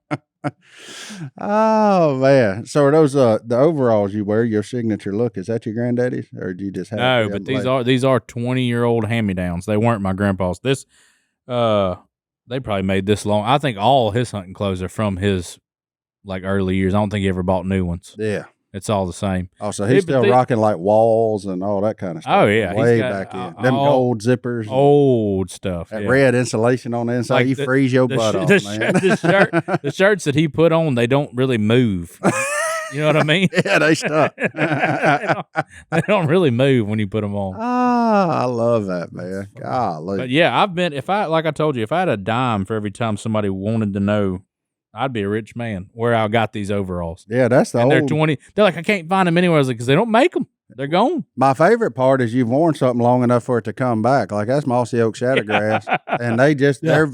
[SPEAKER 1] Oh man! So are those the overalls you wear? Your signature look, is that your granddaddy's, or do you just have?
[SPEAKER 4] No, but these are 20-year-old hand-me-downs. They weren't my grandpa's. They probably made this long. I think all his hunting clothes are from his like early years. I don't think he ever bought new ones.
[SPEAKER 1] Yeah.
[SPEAKER 4] It's all the same.
[SPEAKER 1] Oh, so he's still rocking like walls and all that kind of stuff.
[SPEAKER 4] Oh, yeah.
[SPEAKER 1] Way back in. Them gold zippers.
[SPEAKER 4] Old stuff.
[SPEAKER 1] That red insulation on the inside.
[SPEAKER 4] Like
[SPEAKER 1] you freeze your butt off, man.
[SPEAKER 4] The shirts that he put on, they don't really move. You know what I mean?
[SPEAKER 1] Yeah, they stuck.
[SPEAKER 4] They don't really move when you put them on.
[SPEAKER 1] I love that, man. Golly.
[SPEAKER 4] But yeah, like I told you, if I had a dime for every time somebody wanted to know, I'd be a rich man where I got these overalls.
[SPEAKER 1] Yeah, that's the old.
[SPEAKER 4] They're 20. They're like, I can't find them anywhere. I was like, because they don't make them. They're gone.
[SPEAKER 1] My favorite part is you've worn something long enough for it to come back. Like that's Mossy Oak Shattergrass. And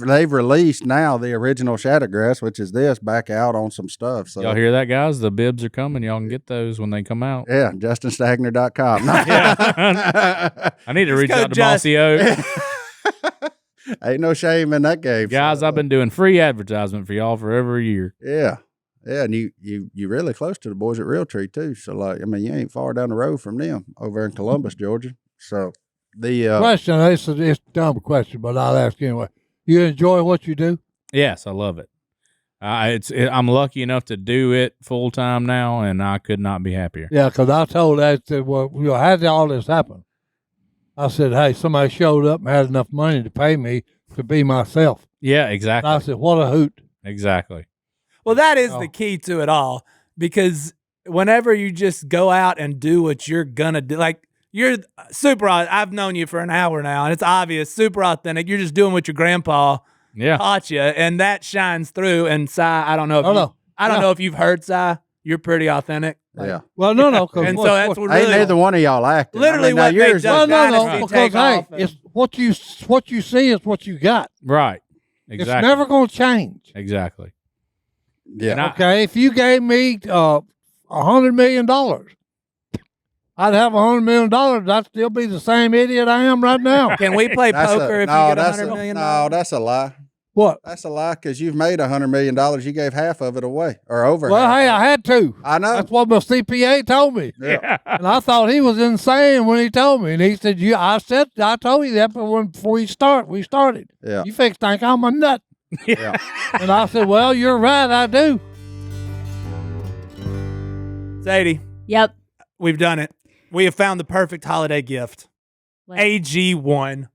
[SPEAKER 1] they've released now the original Shattergrass, which is this, back out on some stuff. So
[SPEAKER 4] y'all hear that, guys? The bibs are coming. Y'all can get those when they come out.
[SPEAKER 1] Yeah, JustinStagner.com.
[SPEAKER 4] I need to reach out to Mossy Oak.
[SPEAKER 1] Ain't no shame in that game,
[SPEAKER 4] guys. I've been doing free advertisement for y'all for over a year.
[SPEAKER 1] Yeah, and you really close to the boys at Realtree too. So like, I mean, you ain't far down the road from them over in Columbus, Georgia. So the
[SPEAKER 3] question, it's a dumb question, but I'll ask anyway. You enjoy what you do?
[SPEAKER 4] Yes, I love it. I'm lucky enough to do it full time now, and I could not be happier.
[SPEAKER 3] Yeah, because I told that, well, how did all this happen? I said, hey, somebody showed up and had enough money to pay me to be myself.
[SPEAKER 4] Yeah, exactly.
[SPEAKER 3] And I said, what a hoot.
[SPEAKER 4] Exactly.
[SPEAKER 2] Well, that is the key to it all, because whenever you just go out and do what you're going to do, like You're super. I've known you for an hour now, and it's obvious, super authentic. You're just doing what your grandpa taught you, and that shines through. And Si, I don't know. I don't know if you've heard Si. You're pretty authentic.
[SPEAKER 1] Yeah.
[SPEAKER 3] Well, no.
[SPEAKER 2] And so that's what
[SPEAKER 1] ain't
[SPEAKER 2] really,
[SPEAKER 1] neither one of y'all acting.
[SPEAKER 2] literally what
[SPEAKER 1] yours.
[SPEAKER 3] No. Because it's what you see is what you got.
[SPEAKER 4] Right. Exactly.
[SPEAKER 3] It's never going to change.
[SPEAKER 4] Exactly.
[SPEAKER 1] Yeah.
[SPEAKER 3] Okay. If you gave me $100 million, I'd have $100 million. I'd still be the same idiot I am right now.
[SPEAKER 2] Can we play poker if you get $100 million?
[SPEAKER 1] No, that's a lie.
[SPEAKER 3] What?
[SPEAKER 1] That's a lie because you've made $100 million. You gave half of it away or over.
[SPEAKER 3] Well, hey, I had to.
[SPEAKER 1] I know.
[SPEAKER 3] That's what my CPA told me.
[SPEAKER 1] Yeah.
[SPEAKER 3] And I thought he was insane when he told me. And he said, I told you that before we started.
[SPEAKER 1] Yeah.
[SPEAKER 3] You fix think I'm a nut.
[SPEAKER 1] Yeah.
[SPEAKER 3] And I said, well, you're right, I do.
[SPEAKER 2] Sadie.
[SPEAKER 5] Yep.
[SPEAKER 2] We've done it. We have found the perfect holiday gift.
[SPEAKER 5] What?
[SPEAKER 2] AG1.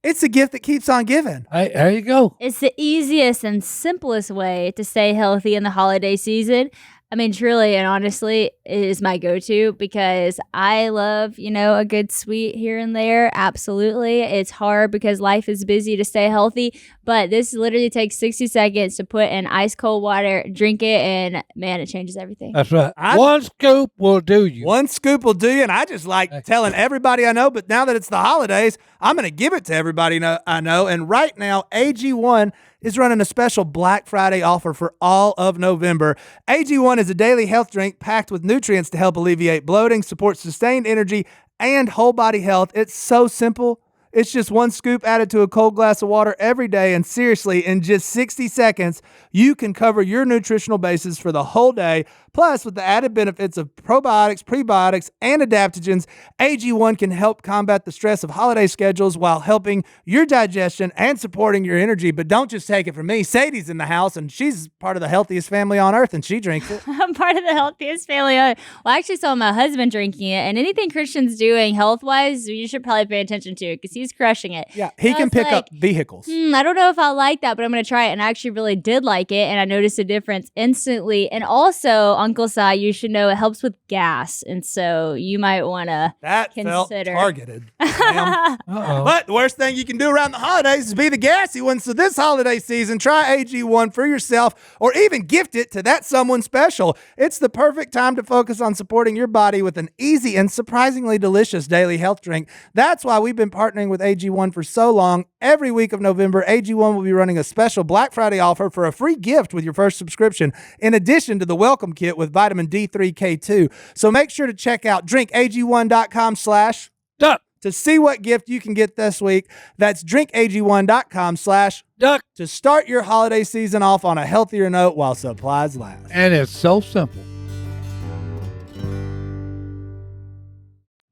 [SPEAKER 2] It's a gift that keeps on giving.
[SPEAKER 3] Hey, there you go.
[SPEAKER 5] It's the easiest and simplest way to stay healthy in the holiday season. I mean, truly and honestly, it is my go-to because I love, a good sweet here and there. Absolutely. It's hard because life is busy to stay healthy, but this literally takes 60 seconds to put in ice cold water, drink it, and man, it changes everything.
[SPEAKER 3] That's right. One scoop will do you.
[SPEAKER 2] One scoop will do you, and I just like telling everybody I know, but now that it's the holidays, I'm going to give it to everybody I know, and right now, AG1 is running a special Black Friday offer for all of November. AG1 is a daily health drink packed with nutrients to help alleviate bloating, support sustained energy, and whole body health. It's so simple. It's just one scoop added to a cold glass of water every day, and seriously, in just 60 seconds, you can cover your nutritional bases for the whole day. Plus, with the added benefits of probiotics, prebiotics, and adaptogens, AG1 can help combat the stress of holiday schedules while helping your digestion and supporting your energy. But don't just take it from me. Sadie's in the house, and she's part of the healthiest family on earth, and she drinks it.
[SPEAKER 5] I'm part of the healthiest family. Well, I actually saw my husband drinking it, and anything Christian's doing health-wise, you should probably pay attention to because he's crushing it.
[SPEAKER 2] Yeah, he can pick up vehicles.
[SPEAKER 5] I don't know if I like that, but I'm going to try it. And I actually really did like it, and I noticed a difference instantly. And also, Uncle Si, you should know it helps with gas, and so you might want to
[SPEAKER 2] felt targeted.
[SPEAKER 3] Uh-oh.
[SPEAKER 2] But the worst thing you can do around the holidays is be the gassy one. So this holiday season, try AG1 for yourself or even gift it to that someone special. It's the perfect time to focus on supporting your body with an easy and surprisingly delicious daily health drink. That's why we've been partnering with AG1 for so long. Every week of November, AG1 will be running a special Black Friday offer for a free gift with your first subscription, in addition to the welcome kit with vitamin D3, K2. So make sure to check out drinkag1.com/duck to see what gift you can get this week. That's drinkag1.com/duck to start your holiday season off on a healthier note while supplies last.
[SPEAKER 3] And it's so simple.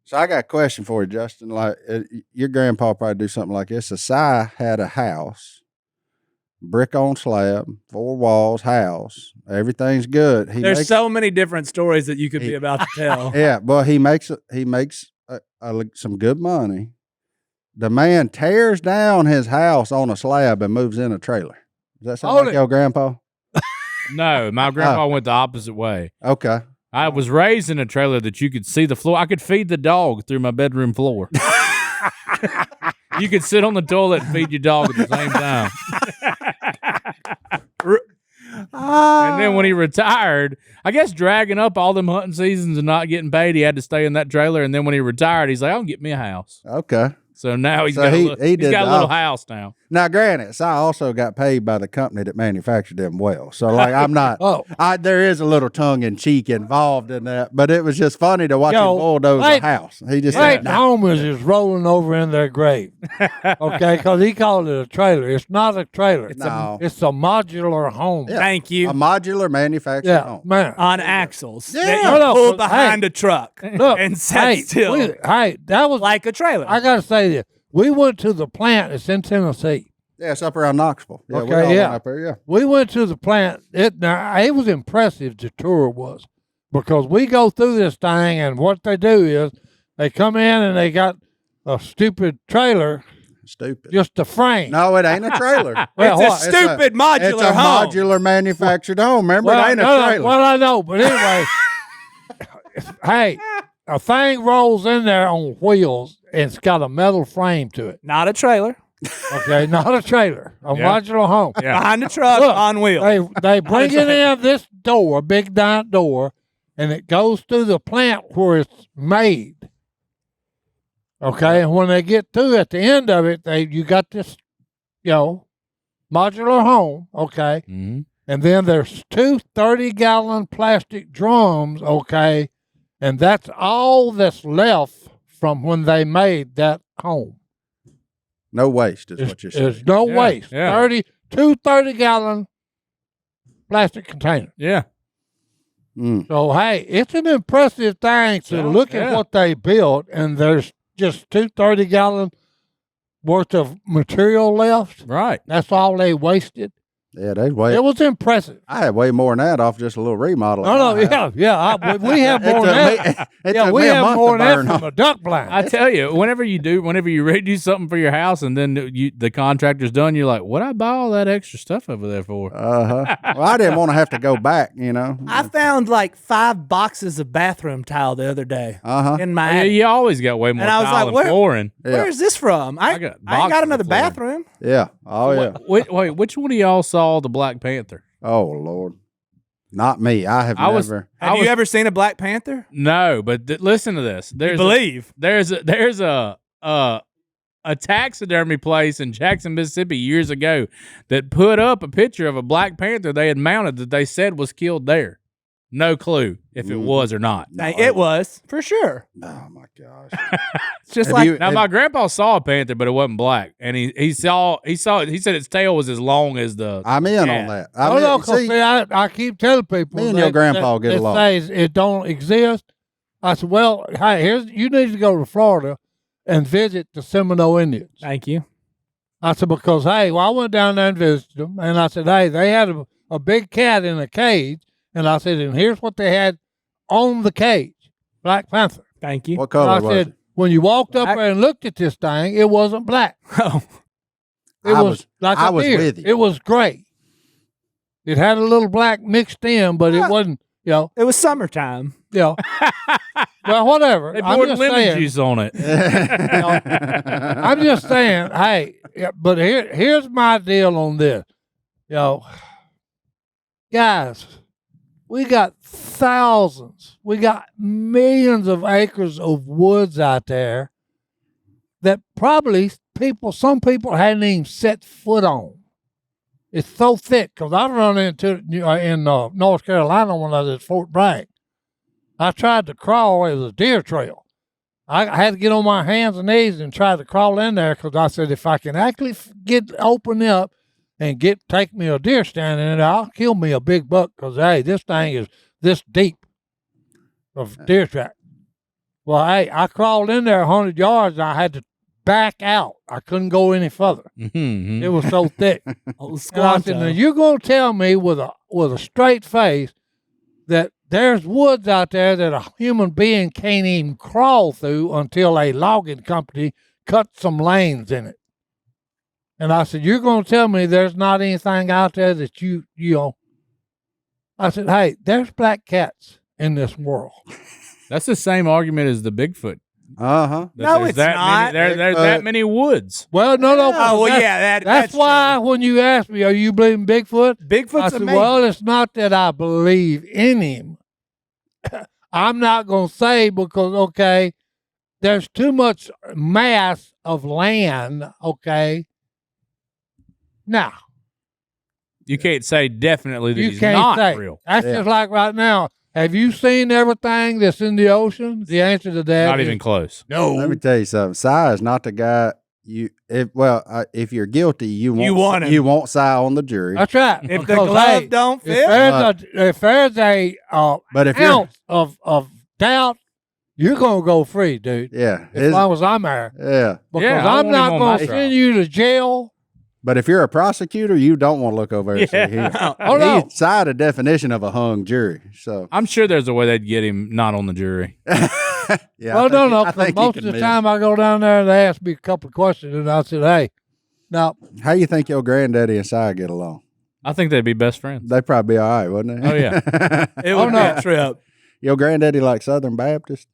[SPEAKER 1] So I got a question for you, Justin. Like your grandpa probably do something like this. So Si had a house, brick on slab, 4 walls, house. Everything's good.
[SPEAKER 2] There's so many different stories that you could be about to tell.
[SPEAKER 1] Yeah, but he makes some good money. The man tears down his house on a slab and moves in a trailer. Does that sound like your grandpa?
[SPEAKER 4] No, my grandpa went the opposite way.
[SPEAKER 1] Okay.
[SPEAKER 4] I was raised in a trailer that you could see the floor. I could feed the dog through my bedroom floor. You could sit on the toilet and feed your dog at the same time. And then when he retired, I guess dragging up all them hunting seasons and not getting paid, he had to stay in that trailer. And then when he retired, he's like, "I'll get me a house."
[SPEAKER 1] Okay.
[SPEAKER 4] So now he's got a little house now.
[SPEAKER 1] Now, granted, Si also got paid by the company that manufactured them well. So, like, I'm not. There is a little tongue in cheek involved in that, but it was just funny to watch him bulldoze a house. He just
[SPEAKER 3] home is just rolling over in their grave. Okay, because he called it a trailer. It's not a trailer. It's a modular home.
[SPEAKER 1] Yeah.
[SPEAKER 2] Thank you.
[SPEAKER 1] A modular manufactured home.
[SPEAKER 3] Man.
[SPEAKER 2] On axles.
[SPEAKER 1] Yeah.
[SPEAKER 2] That you pull behind a truck and set still.
[SPEAKER 3] That was
[SPEAKER 2] like a trailer.
[SPEAKER 3] I got to say this. We went to the plant. It's in Tennessee.
[SPEAKER 1] Yeah, it's up around Knoxville. Yeah,
[SPEAKER 3] okay,
[SPEAKER 1] up there, yeah.
[SPEAKER 3] We went to the plant. It was impressive, the tour was, because we go through this thing, and what they do is they come in and they got a stupid trailer.
[SPEAKER 1] Stupid.
[SPEAKER 3] Just a frame.
[SPEAKER 1] No, it ain't a trailer.
[SPEAKER 2] It's a stupid modular
[SPEAKER 1] It's a
[SPEAKER 2] home.
[SPEAKER 1] modular manufactured home. Remember, it ain't a trailer.
[SPEAKER 3] Well, I know, but anyway, hey, a thing rolls in there on wheels, and it's got a metal frame to it.
[SPEAKER 2] Not a trailer.
[SPEAKER 3] Okay, not a trailer, a modular home.
[SPEAKER 4] Yeah.
[SPEAKER 2] Behind the truck
[SPEAKER 3] Look,
[SPEAKER 2] on wheels.
[SPEAKER 3] They bring it in this door, big giant door, and it goes through the plant where it's made. Okay, and when they get to at the end of it, you got this, modular home. Okay,
[SPEAKER 4] Mm-hmm.
[SPEAKER 3] and then there's two 30-gallon plastic drums. Okay, and that's all that's left from when they made that home.
[SPEAKER 1] No waste is what you're saying.
[SPEAKER 3] There's no waste.
[SPEAKER 4] Yeah.
[SPEAKER 3] 2 30-gallon plastic containers.
[SPEAKER 4] Yeah.
[SPEAKER 3] So, hey, it's an impressive thing to look at what they built, and there's just 2 30-gallon worth of material left.
[SPEAKER 4] Right.
[SPEAKER 3] That's all they wasted.
[SPEAKER 1] Yeah, they way.
[SPEAKER 3] It was impressive.
[SPEAKER 1] I had way more than that off just a little remodel.
[SPEAKER 3] We have more than that. We have more than that from a duck blind.
[SPEAKER 4] I tell you, whenever you redo something for your house, and then the contractor's done, you're like, "What I buy all that extra stuff over there for?"
[SPEAKER 1] Well, I didn't want to have to go back.
[SPEAKER 2] I found like 5 boxes of bathroom tile the other day in my
[SPEAKER 4] Yeah,
[SPEAKER 2] attic.
[SPEAKER 4] you always got way more
[SPEAKER 2] And I was
[SPEAKER 4] tile
[SPEAKER 2] like,
[SPEAKER 4] and
[SPEAKER 2] where-
[SPEAKER 4] flooring.
[SPEAKER 2] Where is this from? I ain't
[SPEAKER 4] got
[SPEAKER 2] got
[SPEAKER 4] boxes
[SPEAKER 2] another
[SPEAKER 4] of flooring.
[SPEAKER 2] bathroom.
[SPEAKER 1] Yeah. Oh yeah.
[SPEAKER 4] Wait, which one of y'all saw the Black Panther?
[SPEAKER 1] Oh Lord. Not me. I have never.
[SPEAKER 2] Have you ever seen a Black Panther?
[SPEAKER 4] No, but listen to this. There's a taxidermy place in Jackson, Mississippi years ago that put up a picture of a Black Panther they had mounted that they said was killed there. No clue if it was or not.
[SPEAKER 2] It was for sure.
[SPEAKER 1] Oh my gosh.
[SPEAKER 2] It's just
[SPEAKER 1] Have
[SPEAKER 2] like
[SPEAKER 1] you-
[SPEAKER 4] Now my grandpa saw a panther, but it wasn't black, and he said its tail was as long as the.
[SPEAKER 1] I'm in
[SPEAKER 4] Yeah.
[SPEAKER 1] on that.
[SPEAKER 3] I keep telling people.
[SPEAKER 1] Me and your grandpa get along.
[SPEAKER 3] Says it don't exist. I said, well, hey, you need to go to Florida and visit the Seminole Indians.
[SPEAKER 2] Thank you.
[SPEAKER 3] I said, because, hey, I went down there and visited them, and I said, hey, they had a big cat in a cage, and I said, and here's what they had on the cage, Black Panther.
[SPEAKER 2] Thank you.
[SPEAKER 1] What color
[SPEAKER 3] I
[SPEAKER 1] was
[SPEAKER 3] said,
[SPEAKER 1] it?
[SPEAKER 3] when you walked up there and looked at this thing, it wasn't black.
[SPEAKER 2] Oh,
[SPEAKER 3] It was like
[SPEAKER 1] I
[SPEAKER 3] a
[SPEAKER 1] was
[SPEAKER 3] deer.
[SPEAKER 1] with you.
[SPEAKER 3] It was gray. It had a little black mixed in, but it wasn't,
[SPEAKER 2] it was summertime.
[SPEAKER 3] Well, whatever.
[SPEAKER 4] They
[SPEAKER 3] I'm
[SPEAKER 4] poured
[SPEAKER 3] just
[SPEAKER 4] lemon
[SPEAKER 3] saying,
[SPEAKER 4] juice on it.
[SPEAKER 3] I'm just saying, hey, but here's my deal on this. Guys, we got thousands, we got millions of acres of woods out there that probably some people hadn't even set foot on. It's so thick, because I run into it in North Carolina when I was at Fort Bragg. I tried to crawl. It was a deer trail. I had to get on my hands and knees and try to crawl in there, because I said, if I can actually open up and take me a deer stand in it, I'll kill me a big buck, because, hey, this thing is this deep of deer track. Well, hey, I crawled in there 100 yards, and I had to back out. I couldn't go any further.
[SPEAKER 4] Mm-hmm.
[SPEAKER 3] It was so thick. And I said, now
[SPEAKER 2] Squanto.
[SPEAKER 3] you're going to tell me with a straight face that there's woods out there that a human being can't even crawl through until a logging company cuts some lanes in it. And I said, you're going to tell me there's not anything out there that you know. I said, hey, there's black cats in this world.
[SPEAKER 4] That's the same argument as the Bigfoot.
[SPEAKER 1] Uh-huh.
[SPEAKER 2] No,
[SPEAKER 4] There's
[SPEAKER 2] it's
[SPEAKER 4] that
[SPEAKER 2] not.
[SPEAKER 4] Many, there's that many woods.
[SPEAKER 3] Well, no.
[SPEAKER 2] Oh, well,
[SPEAKER 3] that's
[SPEAKER 2] that's
[SPEAKER 3] why
[SPEAKER 2] true.
[SPEAKER 3] when you asked me, are you believing Bigfoot? I
[SPEAKER 2] Bigfoot's
[SPEAKER 3] said,
[SPEAKER 2] amazing.
[SPEAKER 3] well, it's not that I believe in him. I'm not going to say, because, okay, there's too much mass of land, okay? Now,
[SPEAKER 4] You can't say definitely that
[SPEAKER 3] you
[SPEAKER 4] he's
[SPEAKER 3] can't
[SPEAKER 4] not
[SPEAKER 3] say.
[SPEAKER 4] real.
[SPEAKER 3] That's
[SPEAKER 1] Yeah.
[SPEAKER 3] just like right now. Have you seen everything that's in the ocean? The answer to that
[SPEAKER 4] Not
[SPEAKER 3] is
[SPEAKER 4] even close.
[SPEAKER 3] no.
[SPEAKER 1] Let me tell you something. Si is not the guy. If you're guilty, you
[SPEAKER 2] want him.
[SPEAKER 1] You want Si on the jury.
[SPEAKER 3] That's right.
[SPEAKER 2] If the
[SPEAKER 3] Because,
[SPEAKER 2] glove
[SPEAKER 3] hey,
[SPEAKER 2] don't fit,
[SPEAKER 3] if there's a
[SPEAKER 1] But if you're,
[SPEAKER 3] ounce of doubt, you're going to go free, dude.
[SPEAKER 1] yeah,
[SPEAKER 3] As long as I'm there.
[SPEAKER 1] yeah.
[SPEAKER 3] Because
[SPEAKER 4] Yeah, I
[SPEAKER 3] I'm
[SPEAKER 4] want
[SPEAKER 3] not
[SPEAKER 4] him on
[SPEAKER 3] going
[SPEAKER 4] my
[SPEAKER 3] to
[SPEAKER 4] trial.
[SPEAKER 3] send you to jail.
[SPEAKER 1] But if you're a prosecutor, you don't want to look over and say, here.
[SPEAKER 3] Oh, no.
[SPEAKER 1] He's Si the definition of a hung jury. So
[SPEAKER 4] I'm sure there's a way they'd get him not on the jury.
[SPEAKER 1] yeah.
[SPEAKER 3] Well, no,
[SPEAKER 1] I
[SPEAKER 3] 'cause
[SPEAKER 1] think he
[SPEAKER 3] most
[SPEAKER 1] could
[SPEAKER 3] of the
[SPEAKER 1] miss.
[SPEAKER 3] time I go down there and they ask me a couple of questions, and I said, hey, now,
[SPEAKER 1] How you think your granddaddy and Si get along?
[SPEAKER 4] I think they'd be best friends.
[SPEAKER 1] They'd probably be all right, wouldn't they?
[SPEAKER 4] Oh, yeah.
[SPEAKER 2] it would be
[SPEAKER 3] no.
[SPEAKER 2] a trip.
[SPEAKER 1] Your granddaddy like Southern Baptist?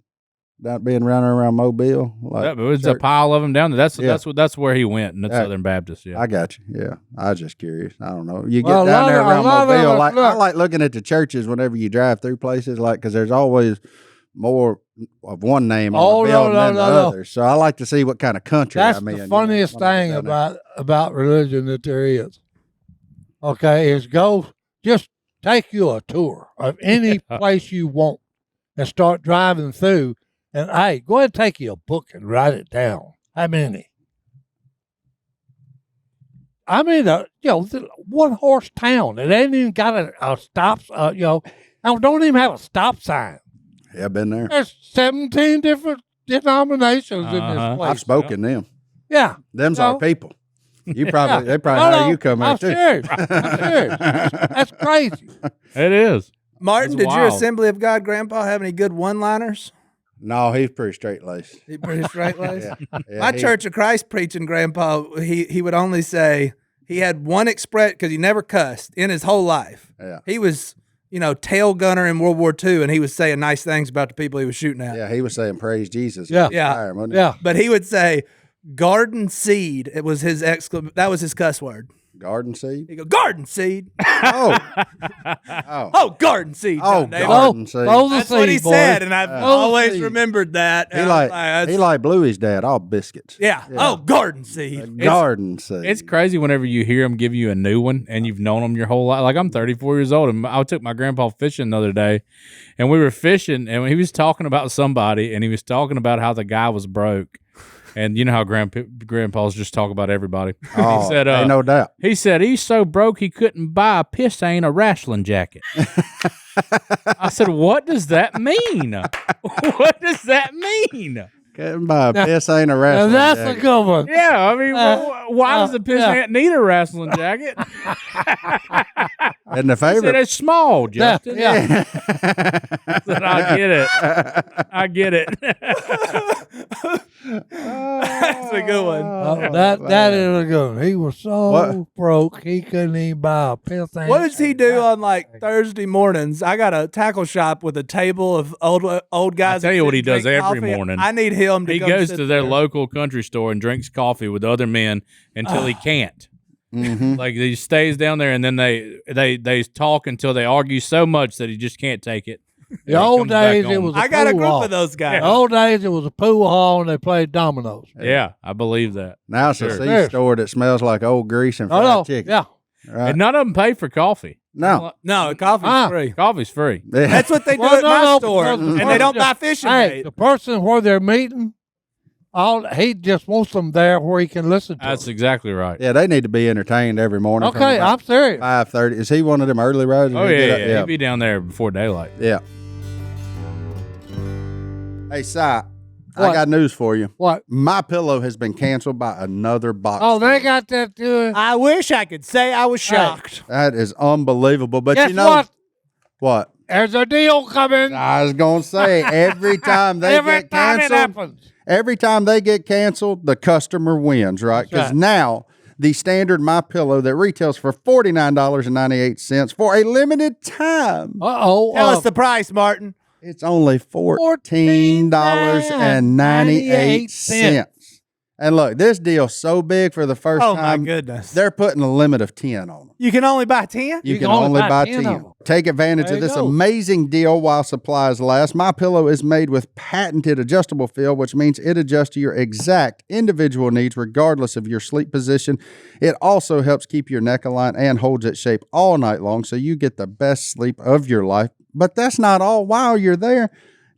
[SPEAKER 1] being running around Mobile? Like
[SPEAKER 4] it's a pile of them down there. That's where he went, and that's Southern Baptist. Yeah,
[SPEAKER 1] I got you. Yeah, I was just curious. I don't know. You get down there around Mobile. I like looking at the churches whenever you drive through places, like because there's always more of one name on the building than the other. So I like to see what kind of country
[SPEAKER 3] That's
[SPEAKER 1] I'm in.
[SPEAKER 3] the funniest thing about religion that there is. Okay, is just take you a tour of any place you want and start driving through. And hey, go ahead and take you a book and write it down. How many? I mean, one horse town. It ain't even got a stop. Don't even have a stop sign.
[SPEAKER 1] Yeah, I've been there.
[SPEAKER 3] There's 17 different denominations in this place.
[SPEAKER 1] I've spoken them.
[SPEAKER 3] Yeah,
[SPEAKER 1] them's our people. They probably hire you come here too.
[SPEAKER 3] I'm serious. That's crazy.
[SPEAKER 4] It is.
[SPEAKER 2] Martin, did your Assembly of God grandpa have any good one-liners?
[SPEAKER 1] No, he's pretty straight-laced.
[SPEAKER 2] He's pretty straight-laced?
[SPEAKER 1] Yeah,
[SPEAKER 2] My Church of Christ preaching grandpa, he would only say, he had one express, because he never cussed in his whole life.
[SPEAKER 1] Yeah.
[SPEAKER 2] He was, tail gunner in World War II, and he was saying nice things about the people he was shooting at.
[SPEAKER 1] Yeah, he was saying praise Jesus.
[SPEAKER 3] Yeah.
[SPEAKER 2] Yeah. But he would say, garden seed. It was his that was his cuss word.
[SPEAKER 1] Garden seed?
[SPEAKER 2] He go, garden seed.
[SPEAKER 1] Oh,
[SPEAKER 2] garden seed.
[SPEAKER 1] Garden seed.
[SPEAKER 2] That's what he said, and I've always remembered that.
[SPEAKER 1] He like Bluey's dad, all biscuits.
[SPEAKER 2] Yeah. Oh, garden seed.
[SPEAKER 1] Garden seed.
[SPEAKER 4] It's crazy whenever you hear him give you a new one and you've known him your whole life. Like I'm 34 years old, and I took my grandpa fishing the other day, and we were fishing, and he was talking about somebody, and he was talking about how the guy was broke. And you know how grandpas just talk about everybody.
[SPEAKER 1] Oh,
[SPEAKER 4] he said,
[SPEAKER 1] ain't no doubt.
[SPEAKER 4] He said he's so broke he couldn't buy a a wrestling jacket. I said, what does that mean? What does that mean?
[SPEAKER 1] Couldn't buy a wrestling
[SPEAKER 3] That's
[SPEAKER 1] jacket.
[SPEAKER 3] a good one.
[SPEAKER 4] Yeah, I mean, why does a ant need a wrestling jacket?
[SPEAKER 1] And the favorite.
[SPEAKER 4] He said it's small, Justin.
[SPEAKER 3] Yeah.
[SPEAKER 4] I said, I get it. I get it.
[SPEAKER 2] That's a good one.
[SPEAKER 3] That is a good one. He was so broke he couldn't even buy a pissant.
[SPEAKER 2] What does he do on like Thursday mornings? I got a tackle shop with a table of old guys.
[SPEAKER 4] I tell you what he does every
[SPEAKER 2] coffee.
[SPEAKER 4] morning.
[SPEAKER 2] I need him to.
[SPEAKER 4] He goes to their local country store and drinks coffee with other men until he can't.
[SPEAKER 1] Mm-hmm.
[SPEAKER 4] Like he stays down there, and then they talk until they argue so much that he just can't take it.
[SPEAKER 3] The old days, it was.
[SPEAKER 2] I got a group of those guys.
[SPEAKER 3] The old days, it was a pool hall, and they played dominoes.
[SPEAKER 4] Yeah, I believe that.
[SPEAKER 1] Now it's a seed store that smells like old grease and fried chicken.
[SPEAKER 3] Yeah,
[SPEAKER 1] right.
[SPEAKER 4] And none of them pay for coffee.
[SPEAKER 1] No,
[SPEAKER 2] coffee's free.
[SPEAKER 4] Coffee's free.
[SPEAKER 2] That's what they do at my store, and they don't buy fishing bait.
[SPEAKER 3] The person where they're meeting, he just wants them there where he can listen to.
[SPEAKER 4] That's
[SPEAKER 3] them.
[SPEAKER 4] exactly right.
[SPEAKER 1] Yeah, they need to be entertained every morning.
[SPEAKER 3] Okay, I'm serious.
[SPEAKER 1] 5:30. Is he one of them early riders?
[SPEAKER 4] Oh yeah. He'd be down there before daylight.
[SPEAKER 1] Yeah. Hey, Si, I got news for you.
[SPEAKER 3] What?
[SPEAKER 1] My Pillow has been canceled by another box.
[SPEAKER 3] Oh, they got that too.
[SPEAKER 2] I wish I could say I was shocked.
[SPEAKER 1] That is unbelievable. But
[SPEAKER 3] Guess
[SPEAKER 1] you know what?
[SPEAKER 3] There's a deal coming.
[SPEAKER 1] I was gonna say every time they get canceled,
[SPEAKER 3] it happens.
[SPEAKER 1] every time they get canceled, the customer wins, right? Because now the standard My Pillow that retails for $49.98 for a limited time.
[SPEAKER 3] Tell
[SPEAKER 2] us the price, Martin.
[SPEAKER 1] It's only $14.98. And look, this deal's so big for the first time.
[SPEAKER 2] Oh, my goodness.
[SPEAKER 1] They're putting a limit of 10 on them.
[SPEAKER 2] You can only buy 10?
[SPEAKER 1] You can only buy 10. Take advantage of this amazing deal while supplies last. My Pillow is made with patented adjustable feel, which means it adjusts to your exact individual needs regardless of your sleep position. It also helps keep your neck aligned and holds its shape all night long so you get the best sleep of your life. But that's not all. While you're there,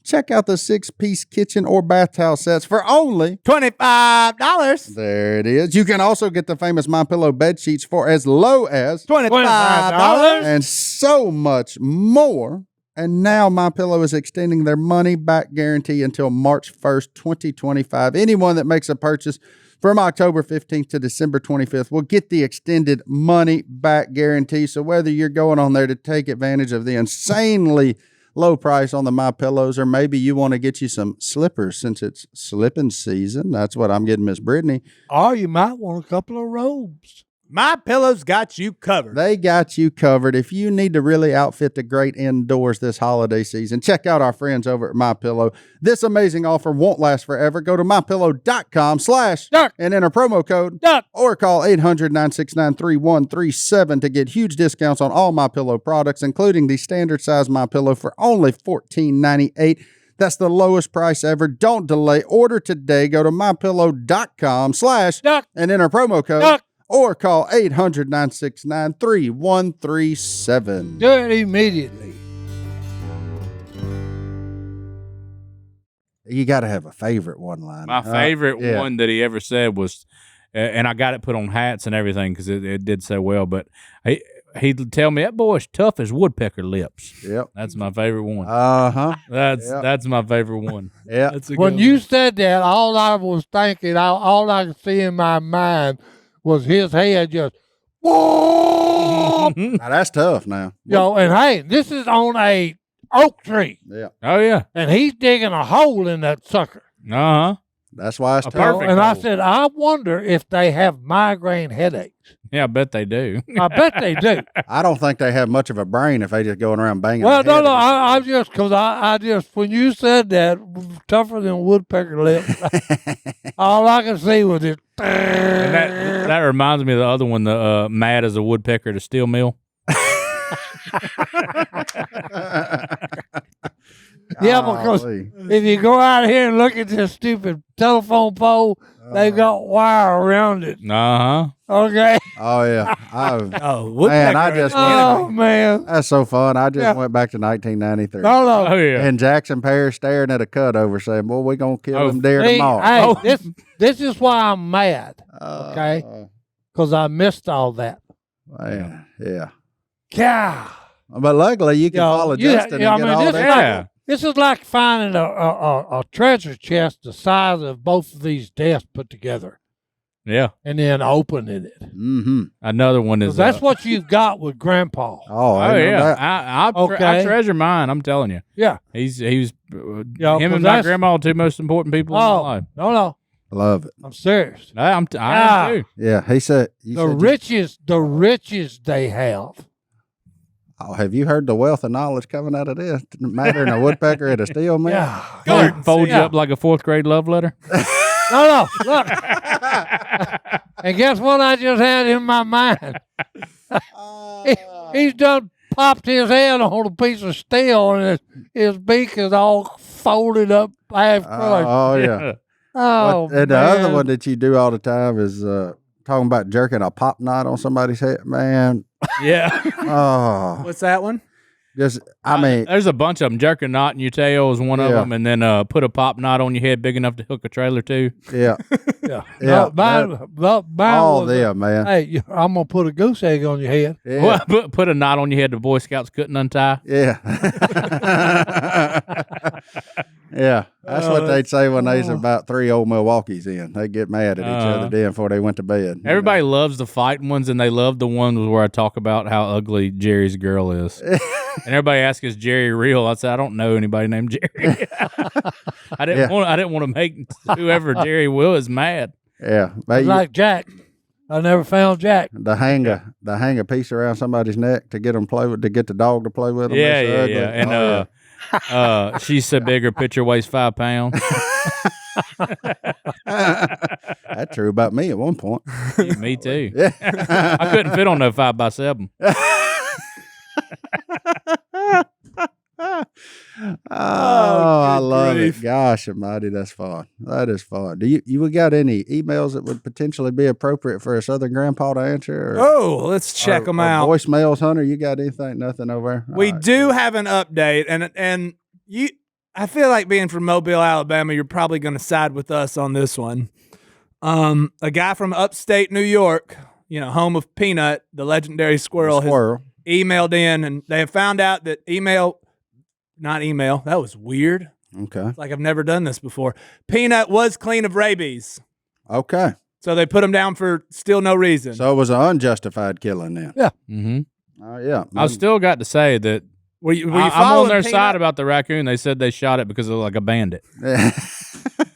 [SPEAKER 1] check out the 6-piece kitchen or bath towel sets for only
[SPEAKER 2] $25.
[SPEAKER 1] There it is. You can also get the famous My Pillow bed sheets for as low as
[SPEAKER 2] $25.
[SPEAKER 1] and so much more. And now My Pillow is extending their money back guarantee until March 1st, 2025. Anyone that makes a purchase from October 15th to December 25th will get the extended money back guarantee. So whether you're going on there to take advantage of the insanely low price on the My Pillows, or maybe you want to get you some slippers since it's slipping season. That's what I'm getting Miss Brittany.
[SPEAKER 3] Or you might want a couple of robes.
[SPEAKER 2] MyPillow's got you covered.
[SPEAKER 1] They got you covered. If you need to really outfit the great indoors this holiday season, check out our friends over at MyPillow. This amazing offer won't last forever. Go to mypillow.com/duck and enter promo code
[SPEAKER 3] duck
[SPEAKER 1] or call 800-969-3137 to get huge discounts on all MyPillow products, including the standard size MyPillow for only $14.98. That's the lowest price ever. Don't delay. Order today. Go to mypillow.com/duck and enter promo code duck. Or call 800-969-3137.
[SPEAKER 3] Do it immediately.
[SPEAKER 1] You got to have a favorite one line.
[SPEAKER 4] My favorite one that he ever said was, and I got it put on hats and everything because it did so well, but he'd tell me, that boy's tough as woodpecker lips.
[SPEAKER 1] Yep.
[SPEAKER 4] That's my favorite one.
[SPEAKER 1] Uh-huh.
[SPEAKER 4] That's my favorite one.
[SPEAKER 1] Yeah.
[SPEAKER 3] When you said that, all I was thinking, all I could see in my mind was his head just, whoa!
[SPEAKER 1] Now that's tough now.
[SPEAKER 3] And hey, this is on a oak tree.
[SPEAKER 1] Yeah.
[SPEAKER 4] Oh, yeah.
[SPEAKER 3] And he's digging a hole in that sucker.
[SPEAKER 4] Uh-huh.
[SPEAKER 1] That's why it's tough.
[SPEAKER 4] Perfect
[SPEAKER 3] And I
[SPEAKER 4] hole.
[SPEAKER 3] said, I wonder if they have migraine headaches.
[SPEAKER 4] Yeah, I bet they do.
[SPEAKER 3] I bet they do.
[SPEAKER 1] I don't think they have much of a brain if they just going around banging.
[SPEAKER 3] Well,
[SPEAKER 1] their
[SPEAKER 3] no,
[SPEAKER 1] head
[SPEAKER 3] I just, because I just, when you said that, tougher than woodpecker lips, all I could see was it.
[SPEAKER 4] And that reminds me of the other one, the mad as a woodpecker at a steel mill.
[SPEAKER 3] Yeah, because if you go out here and look at this stupid telephone pole, they got wire around it.
[SPEAKER 4] Uh-huh.
[SPEAKER 3] Okay.
[SPEAKER 1] Oh yeah.
[SPEAKER 2] Woodpecker.
[SPEAKER 1] I just
[SPEAKER 3] Oh, man.
[SPEAKER 1] that's so fun. I just went back to 1993.
[SPEAKER 3] No.
[SPEAKER 4] Oh, yeah.
[SPEAKER 1] And Jackson Parish staring at a cut over saying, "Boy, we gonna kill them deer
[SPEAKER 3] See,
[SPEAKER 1] tomorrow."
[SPEAKER 3] hey, this is why I'm mad. Okay. Because I missed all that.
[SPEAKER 1] Man, yeah.
[SPEAKER 3] God.
[SPEAKER 1] But luckily, you can follow Justin and get all that.
[SPEAKER 3] This is like finding a treasure chest the size of both of these desks put together.
[SPEAKER 4] Yeah.
[SPEAKER 3] And then opening it.
[SPEAKER 1] Mm-hmm.
[SPEAKER 4] Another one is...
[SPEAKER 3] That's what you've got with Grandpa.
[SPEAKER 1] Oh,
[SPEAKER 4] yeah. I treasure mine, I'm telling you.
[SPEAKER 3] Yeah.
[SPEAKER 4] He was him and my grandma are two most important people in my life.
[SPEAKER 3] No.
[SPEAKER 1] Love it.
[SPEAKER 3] I'm serious.
[SPEAKER 4] I am too.
[SPEAKER 1] Yeah, he said...
[SPEAKER 3] The riches they have.
[SPEAKER 1] Oh, have you heard the wealth of knowledge coming out of this? Matter in a woodpecker at a steel mill?
[SPEAKER 3] Yeah.
[SPEAKER 4] Fold you up like a fourth grade love letter?
[SPEAKER 3] No, look. And guess what I just had in my mind? He's done popped his head on a piece of steel and his beak is all folded up half crushed.
[SPEAKER 1] Oh, yeah.
[SPEAKER 3] Oh,
[SPEAKER 1] and the
[SPEAKER 3] man.
[SPEAKER 1] other one that you do all the time is talking about jerking a pop knot on somebody's head. Man.
[SPEAKER 4] Yeah.
[SPEAKER 1] Oh.
[SPEAKER 2] What's that one?
[SPEAKER 1] Just, I mean.
[SPEAKER 4] There's a bunch of them. Jerk a knot in your tail is one of them, and then put a pop knot on your head big enough to hook a trailer to.
[SPEAKER 1] Yeah.
[SPEAKER 3] Yeah.
[SPEAKER 1] Yeah.
[SPEAKER 3] Mine
[SPEAKER 1] All
[SPEAKER 3] was,
[SPEAKER 1] them, man.
[SPEAKER 3] Hey, I'm going to put a goose egg on your head.
[SPEAKER 1] Yeah.
[SPEAKER 4] Well, put a knot on your head the Boy Scouts couldn't untie.
[SPEAKER 1] Yeah. Yeah. That's what they'd say when there's about 3 old Milwaukee's in. They'd get mad at each other then before they went to bed.
[SPEAKER 4] Everybody loves the fighting ones, and they love the ones where I talk about how ugly Jerry's girl is. And everybody asks, "Is Jerry real?" I said, "I don't know anybody named Jerry." I didn't want to make whoever Jerry was mad.
[SPEAKER 1] Yeah.
[SPEAKER 3] It's like Jack. I never found Jack.
[SPEAKER 1] To hang a piece around somebody's neck to get them to get the dog to play with them.
[SPEAKER 4] Yeah. And she's so big her picture weighs 5 pounds.
[SPEAKER 1] That's true about me at one point.
[SPEAKER 4] Me too.
[SPEAKER 1] Yeah.
[SPEAKER 4] I couldn't fit on no 5x7.
[SPEAKER 1] I love it. Gosh almighty, that's fun. That is fun. Do you got any emails that would potentially be appropriate for a Southern grandpa to answer?
[SPEAKER 2] Let's check them out.
[SPEAKER 1] Voicemails, Hunter, you got anything? Nothing over there?
[SPEAKER 2] We do have an update, and you. I feel like being from Mobile, Alabama, you're probably going to side with us on this one. A guy from upstate New York, home of Peanut, the legendary squirrel, has emailed in, and they have found out that that was weird.
[SPEAKER 1] Okay.
[SPEAKER 2] It's like I've never done this before. Peanut was clean of rabies.
[SPEAKER 1] Okay.
[SPEAKER 2] So they put him down for still no reason.
[SPEAKER 1] So it was an unjustified killing then.
[SPEAKER 3] Yeah.
[SPEAKER 4] Mm-hmm.
[SPEAKER 1] Yeah.
[SPEAKER 4] I've still got to say that
[SPEAKER 2] were you
[SPEAKER 4] I'm on their
[SPEAKER 2] Peanut?
[SPEAKER 4] side about the raccoon. They said they shot it because of like a bandit.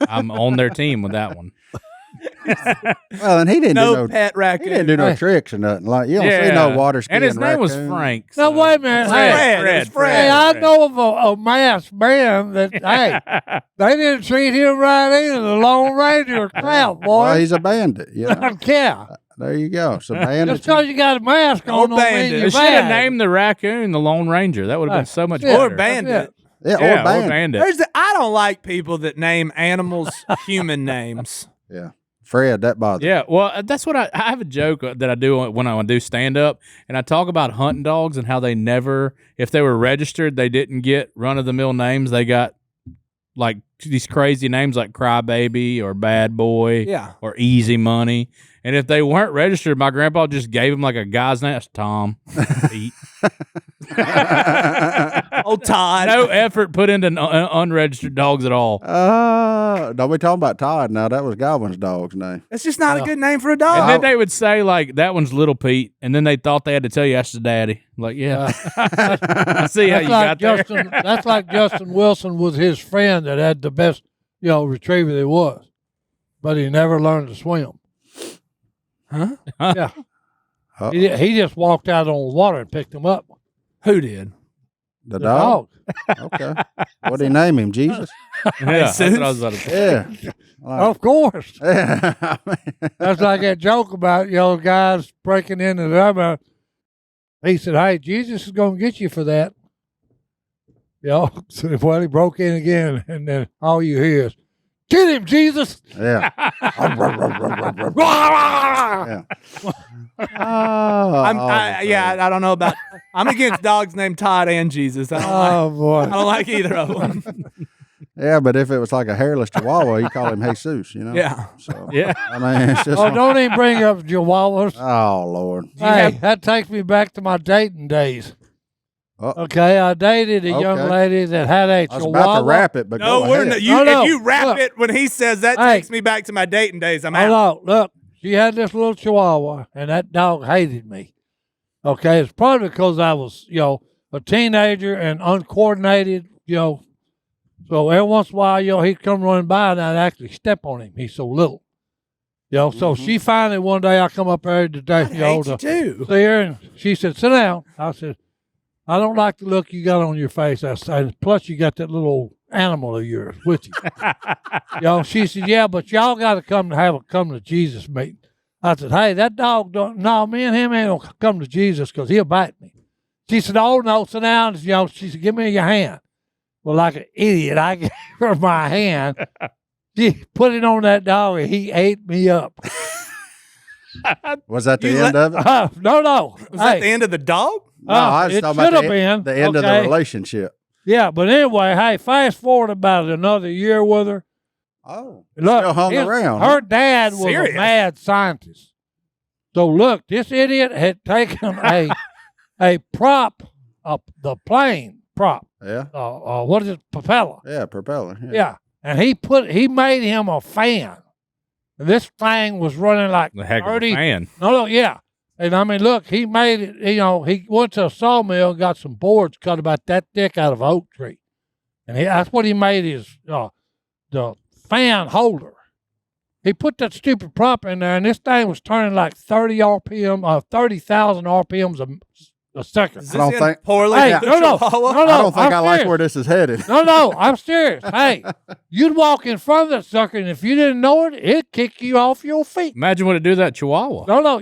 [SPEAKER 4] I'm on their team with that one.
[SPEAKER 1] Well, and he didn't
[SPEAKER 2] no
[SPEAKER 1] do no
[SPEAKER 2] pet raccoon.
[SPEAKER 1] He didn't do no tricks or nothing. Like you don't see no water skiing.
[SPEAKER 4] And his name was
[SPEAKER 1] raccoon.
[SPEAKER 4] Frank.
[SPEAKER 3] No, wait a minute. Hey, I know of a masked man that, hey, they didn't treat him right either. The Lone Ranger crap, boy.
[SPEAKER 1] Well, he's a bandit. You know?
[SPEAKER 3] Yeah.
[SPEAKER 1] There you go. So bandit.
[SPEAKER 3] Just because you got a mask on, don't mean you're
[SPEAKER 4] They should have named the raccoon the Lone Ranger. That would have been so much better.
[SPEAKER 2] Or bandit.
[SPEAKER 1] Yeah, or bandit.
[SPEAKER 2] I don't like people that name animals human names.
[SPEAKER 1] Yeah. Fred, that bothers me.
[SPEAKER 4] Yeah, well, that's what I have a joke that I do when I do stand up, and I talk about hunting dogs and how they never, if they were registered, they didn't get run of the mill names. They got like these crazy names like Crybaby or Bad Boy, or Easy Money. And if they weren't registered, my grandpa just gave them like a guy's name. That's Tom, Pete.
[SPEAKER 2] Oh, Todd.
[SPEAKER 4] No effort put into unregistered dogs at all.
[SPEAKER 1] No, we're talking about Todd now. That was Godwin's dog's name.
[SPEAKER 2] That's just not a good name for a dog.
[SPEAKER 4] And then they would say, like, that one's Little Pete. And then they thought they had to tell you that's the daddy. Like, yeah. I see how you got there.
[SPEAKER 3] That's like Justin Wilson was his friend that had the best, retriever there was. But he never learned to swim.
[SPEAKER 2] Huh?
[SPEAKER 3] Yeah. He just walked out on the water and picked him up.
[SPEAKER 2] Who did?
[SPEAKER 1] The dog? Okay. What did he name him? Jesus?
[SPEAKER 4] Yeah, that's what I was about to say.
[SPEAKER 1] Yeah.
[SPEAKER 3] Of course.
[SPEAKER 1] Yeah.
[SPEAKER 3] That's like that joke about, guys breaking into the other. He said, hey, Jesus is going to get you for that. So, well, he broke in again, and then all you hear is, get him, Jesus!
[SPEAKER 1] Yeah.
[SPEAKER 3] Yeah.
[SPEAKER 2] I don't know about. I'm against dogs named Todd and Jesus. I don't like either of them.
[SPEAKER 1] Yeah, but if it was like a hairless Chihuahua, you call him Jesus,
[SPEAKER 2] Yeah.
[SPEAKER 1] So,
[SPEAKER 4] yeah.
[SPEAKER 1] I mean, it's just.
[SPEAKER 3] Don't even bring up Chihuahuas.
[SPEAKER 1] Oh, Lord.
[SPEAKER 3] Hey, that takes me back to my dating days.
[SPEAKER 1] Oh.
[SPEAKER 3] Okay, I dated a young lady that had a Chihuahua.
[SPEAKER 1] I was about to wrap it, but
[SPEAKER 2] no,
[SPEAKER 1] go
[SPEAKER 2] we're
[SPEAKER 1] ahead.
[SPEAKER 2] not. If you wrap it when he says that takes me back to my dating days, I'm out.
[SPEAKER 3] Hold on, look, she had this little Chihuahua, and that dog hated me. Okay, it's probably because I was, a teenager and uncoordinated, So every once in a while, he'd come running by, and I'd actually step on him. He's so little. So she finally, one day, I come up there today, to see her, and she said, sit down. I said, I don't like the look you got on your face. I said, plus you got that little animal of yours with you. She said, yeah, but y'all got to come to Jesus meeting. I said, hey, that dog me and him ain't gonna come to Jesus because he'll bite me. She said, oh no, sit down. She said, give me your hand. Well, like an idiot, I gave her my hand. She put it on that dog and he ate me up.
[SPEAKER 1] Was that the end of it?
[SPEAKER 3] No.
[SPEAKER 2] Was that the end of the dog?
[SPEAKER 1] No, I was
[SPEAKER 3] it
[SPEAKER 1] talking
[SPEAKER 3] should
[SPEAKER 1] about
[SPEAKER 3] have been.
[SPEAKER 1] the end of the relationship.
[SPEAKER 3] Yeah, but anyway, hey, fast forward about another year with her.
[SPEAKER 1] Oh,
[SPEAKER 3] look,
[SPEAKER 1] still hung around.
[SPEAKER 3] Her dad was a mad scientist. So look, this idiot had taken a prop, the plane prop.
[SPEAKER 1] Yeah.
[SPEAKER 3] What is it? Propeller.
[SPEAKER 1] Yeah, propeller.
[SPEAKER 3] Yeah, and he made him a fan. And this thing was running like
[SPEAKER 4] the heck
[SPEAKER 3] 30.
[SPEAKER 4] Of a fan.
[SPEAKER 3] No, yeah. And I mean, look, he made it, he went to a sawmill and got some boards cut about that thick out of an oak tree. And that's what he made his, the fan holder. He put that stupid prop in there, and this thing was turning like 30,000 RPMs a second.
[SPEAKER 2] I don't think poorly.
[SPEAKER 3] Hey, no.
[SPEAKER 1] I don't think I like where this is headed.
[SPEAKER 3] No, I'm serious. Hey, you'd walk in front of that sucker, and if you didn't know it, it'd kick you off your feet.
[SPEAKER 4] Imagine what it do to that Chihuahua.
[SPEAKER 3] No.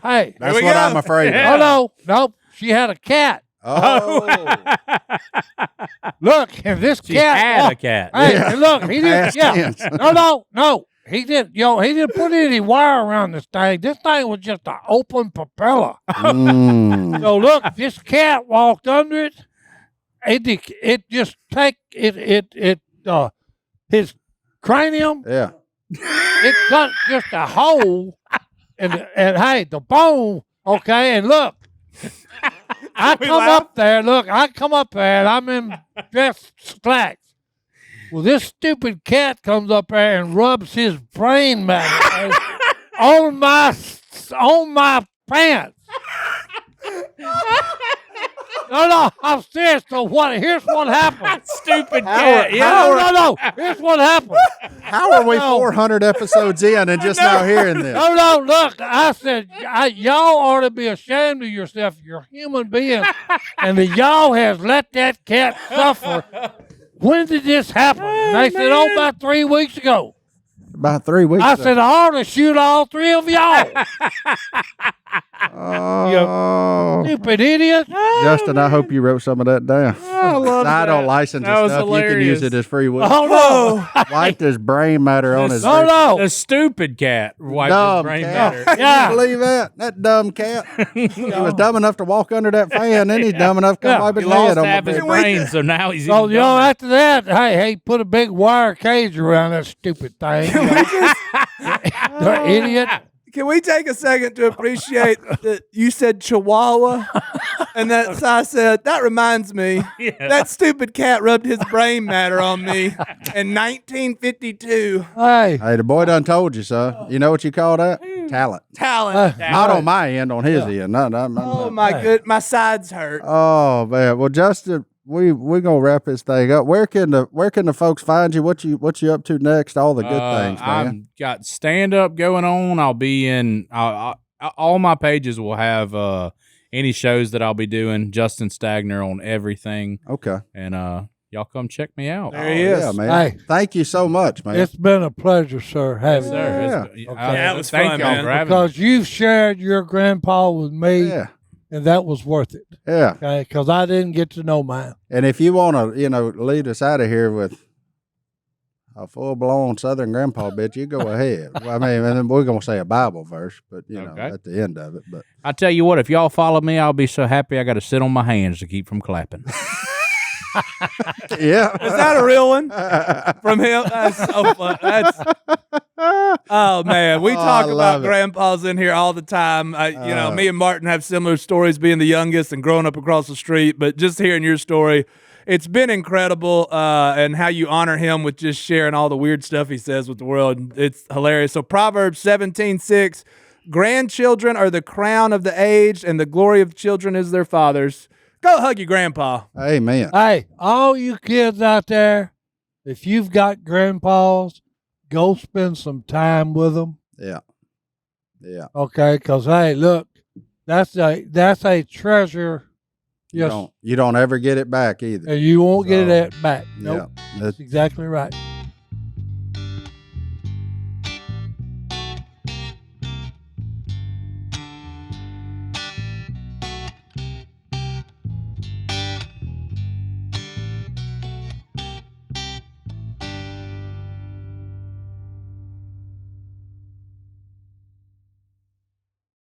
[SPEAKER 3] Hey,
[SPEAKER 1] that's what I'm afraid
[SPEAKER 4] of.
[SPEAKER 3] No. She had a cat.
[SPEAKER 1] Oh,
[SPEAKER 3] look, and this
[SPEAKER 4] she
[SPEAKER 3] cat
[SPEAKER 4] had a cat.
[SPEAKER 3] Hey, and look, he didn't. No. He didn't. He didn't put any wire around this thing. This thing was just an open propeller. So look, this cat walked under it. It just his cranium.
[SPEAKER 1] Yeah.
[SPEAKER 3] It cut just a hole, and hey, the bone. Okay, and look, I come up there. Look, I come up there, and I'm in dress slacks. Well, this stupid cat comes up there and rubs his brain matter on my pants. No, I'm serious. So here's what happened.
[SPEAKER 4] Stupid cat.
[SPEAKER 3] No. Here's what happened.
[SPEAKER 1] How are we 400 episodes in and just now hearing this?
[SPEAKER 3] No, look, I said, y'all ought to be ashamed of yourself. You're human beings. And y'all has let that cat suffer. When did this happen? And they said, about 3 weeks ago.
[SPEAKER 1] About 3 weeks
[SPEAKER 3] I
[SPEAKER 1] ago.
[SPEAKER 3] said, I ought to shoot all 3 of y'all.
[SPEAKER 1] Oh.
[SPEAKER 3] Stupid idiot.
[SPEAKER 1] Justin, I hope you wrote some of that down. I don't license
[SPEAKER 4] That
[SPEAKER 1] this
[SPEAKER 4] was
[SPEAKER 1] stuff.
[SPEAKER 4] hilarious.
[SPEAKER 1] You can use it as free will.
[SPEAKER 3] Oh, no.
[SPEAKER 1] Wiped his brain matter on his
[SPEAKER 4] The stupid cat wiped his
[SPEAKER 1] dumb
[SPEAKER 4] brain
[SPEAKER 1] cat.
[SPEAKER 4] matter.
[SPEAKER 1] Can
[SPEAKER 3] Yeah.
[SPEAKER 1] you believe that? That dumb cat. He was dumb enough to walk under that fan, then he's dumb enough to come wipe his
[SPEAKER 4] He
[SPEAKER 1] head
[SPEAKER 4] lost
[SPEAKER 1] on
[SPEAKER 4] half
[SPEAKER 1] the
[SPEAKER 4] his
[SPEAKER 1] bed.
[SPEAKER 4] brain, so now he's
[SPEAKER 3] So,
[SPEAKER 4] even dumber.
[SPEAKER 3] after that, hey, put a big wire cage around that stupid thing. The idiot.
[SPEAKER 2] Can we take a second to appreciate that you said Chihuahua, and that I said that reminds me that stupid cat rubbed his brain matter on me in 1952.
[SPEAKER 3] Hey.
[SPEAKER 1] Hey, the boy done told you, son. You know what you call that? Talent.
[SPEAKER 2] Talent.
[SPEAKER 1] Not on my end, on his end.
[SPEAKER 2] Oh my good, my sides hurt.
[SPEAKER 1] Oh man. Well, Justin, we're gonna wrap this thing up. Where can the folks find you? What you up to next? All the good things, man.
[SPEAKER 4] I've got stand up going on. I'll be in. All my pages will have any shows that I'll be doing. Justin Stagner on everything.
[SPEAKER 1] Okay.
[SPEAKER 4] And y'all come check me out.
[SPEAKER 2] There he is.
[SPEAKER 1] Yeah, man.
[SPEAKER 3] Hey.
[SPEAKER 1] Thank you so much, man.
[SPEAKER 3] It's been a pleasure, sir, having you.
[SPEAKER 4] Sir,
[SPEAKER 1] Yeah.
[SPEAKER 2] Yeah, it was
[SPEAKER 4] thank
[SPEAKER 2] fun,
[SPEAKER 4] y'all
[SPEAKER 2] man.
[SPEAKER 4] for having me.
[SPEAKER 3] Because you've shared your grandpa with me,
[SPEAKER 1] Yeah.
[SPEAKER 3] and that was worth it.
[SPEAKER 1] Yeah.
[SPEAKER 3] Okay, because I didn't get to know mine.
[SPEAKER 1] And if you want to, lead us out of here with a full-blown Southern grandpa bitch, you go ahead. Well, I mean, and then we're going to say a Bible verse, but,
[SPEAKER 4] Okay.
[SPEAKER 1] at the end of it. But
[SPEAKER 4] I tell you what, if y'all follow me, I'll be so happy I got to sit on my hands to keep from clapping.
[SPEAKER 1] yeah.
[SPEAKER 2] Is that a real one from him? That's so fun. Oh man, we talk
[SPEAKER 1] I
[SPEAKER 2] about
[SPEAKER 1] love it.
[SPEAKER 2] grandpas in here all the time. Me and Martin have similar stories, being the youngest and growing up across the street. But just hearing your story, it's been incredible, and how you honor him with just sharing all the weird stuff he says with the world. It's hilarious. So Proverbs 17:6, grandchildren are the crown of the aged, and the glory of children is their fathers. Go hug your grandpa.
[SPEAKER 1] Amen.
[SPEAKER 3] Hey, all you kids out there, if you've got grandpas, go spend some time with them.
[SPEAKER 1] Yeah. Yeah.
[SPEAKER 3] Okay, because hey, look, that's a treasure.
[SPEAKER 1] You don't ever get it back either.
[SPEAKER 3] And you won't get
[SPEAKER 1] So,
[SPEAKER 3] it back. Nope.
[SPEAKER 1] Yeah.
[SPEAKER 3] That's exactly right.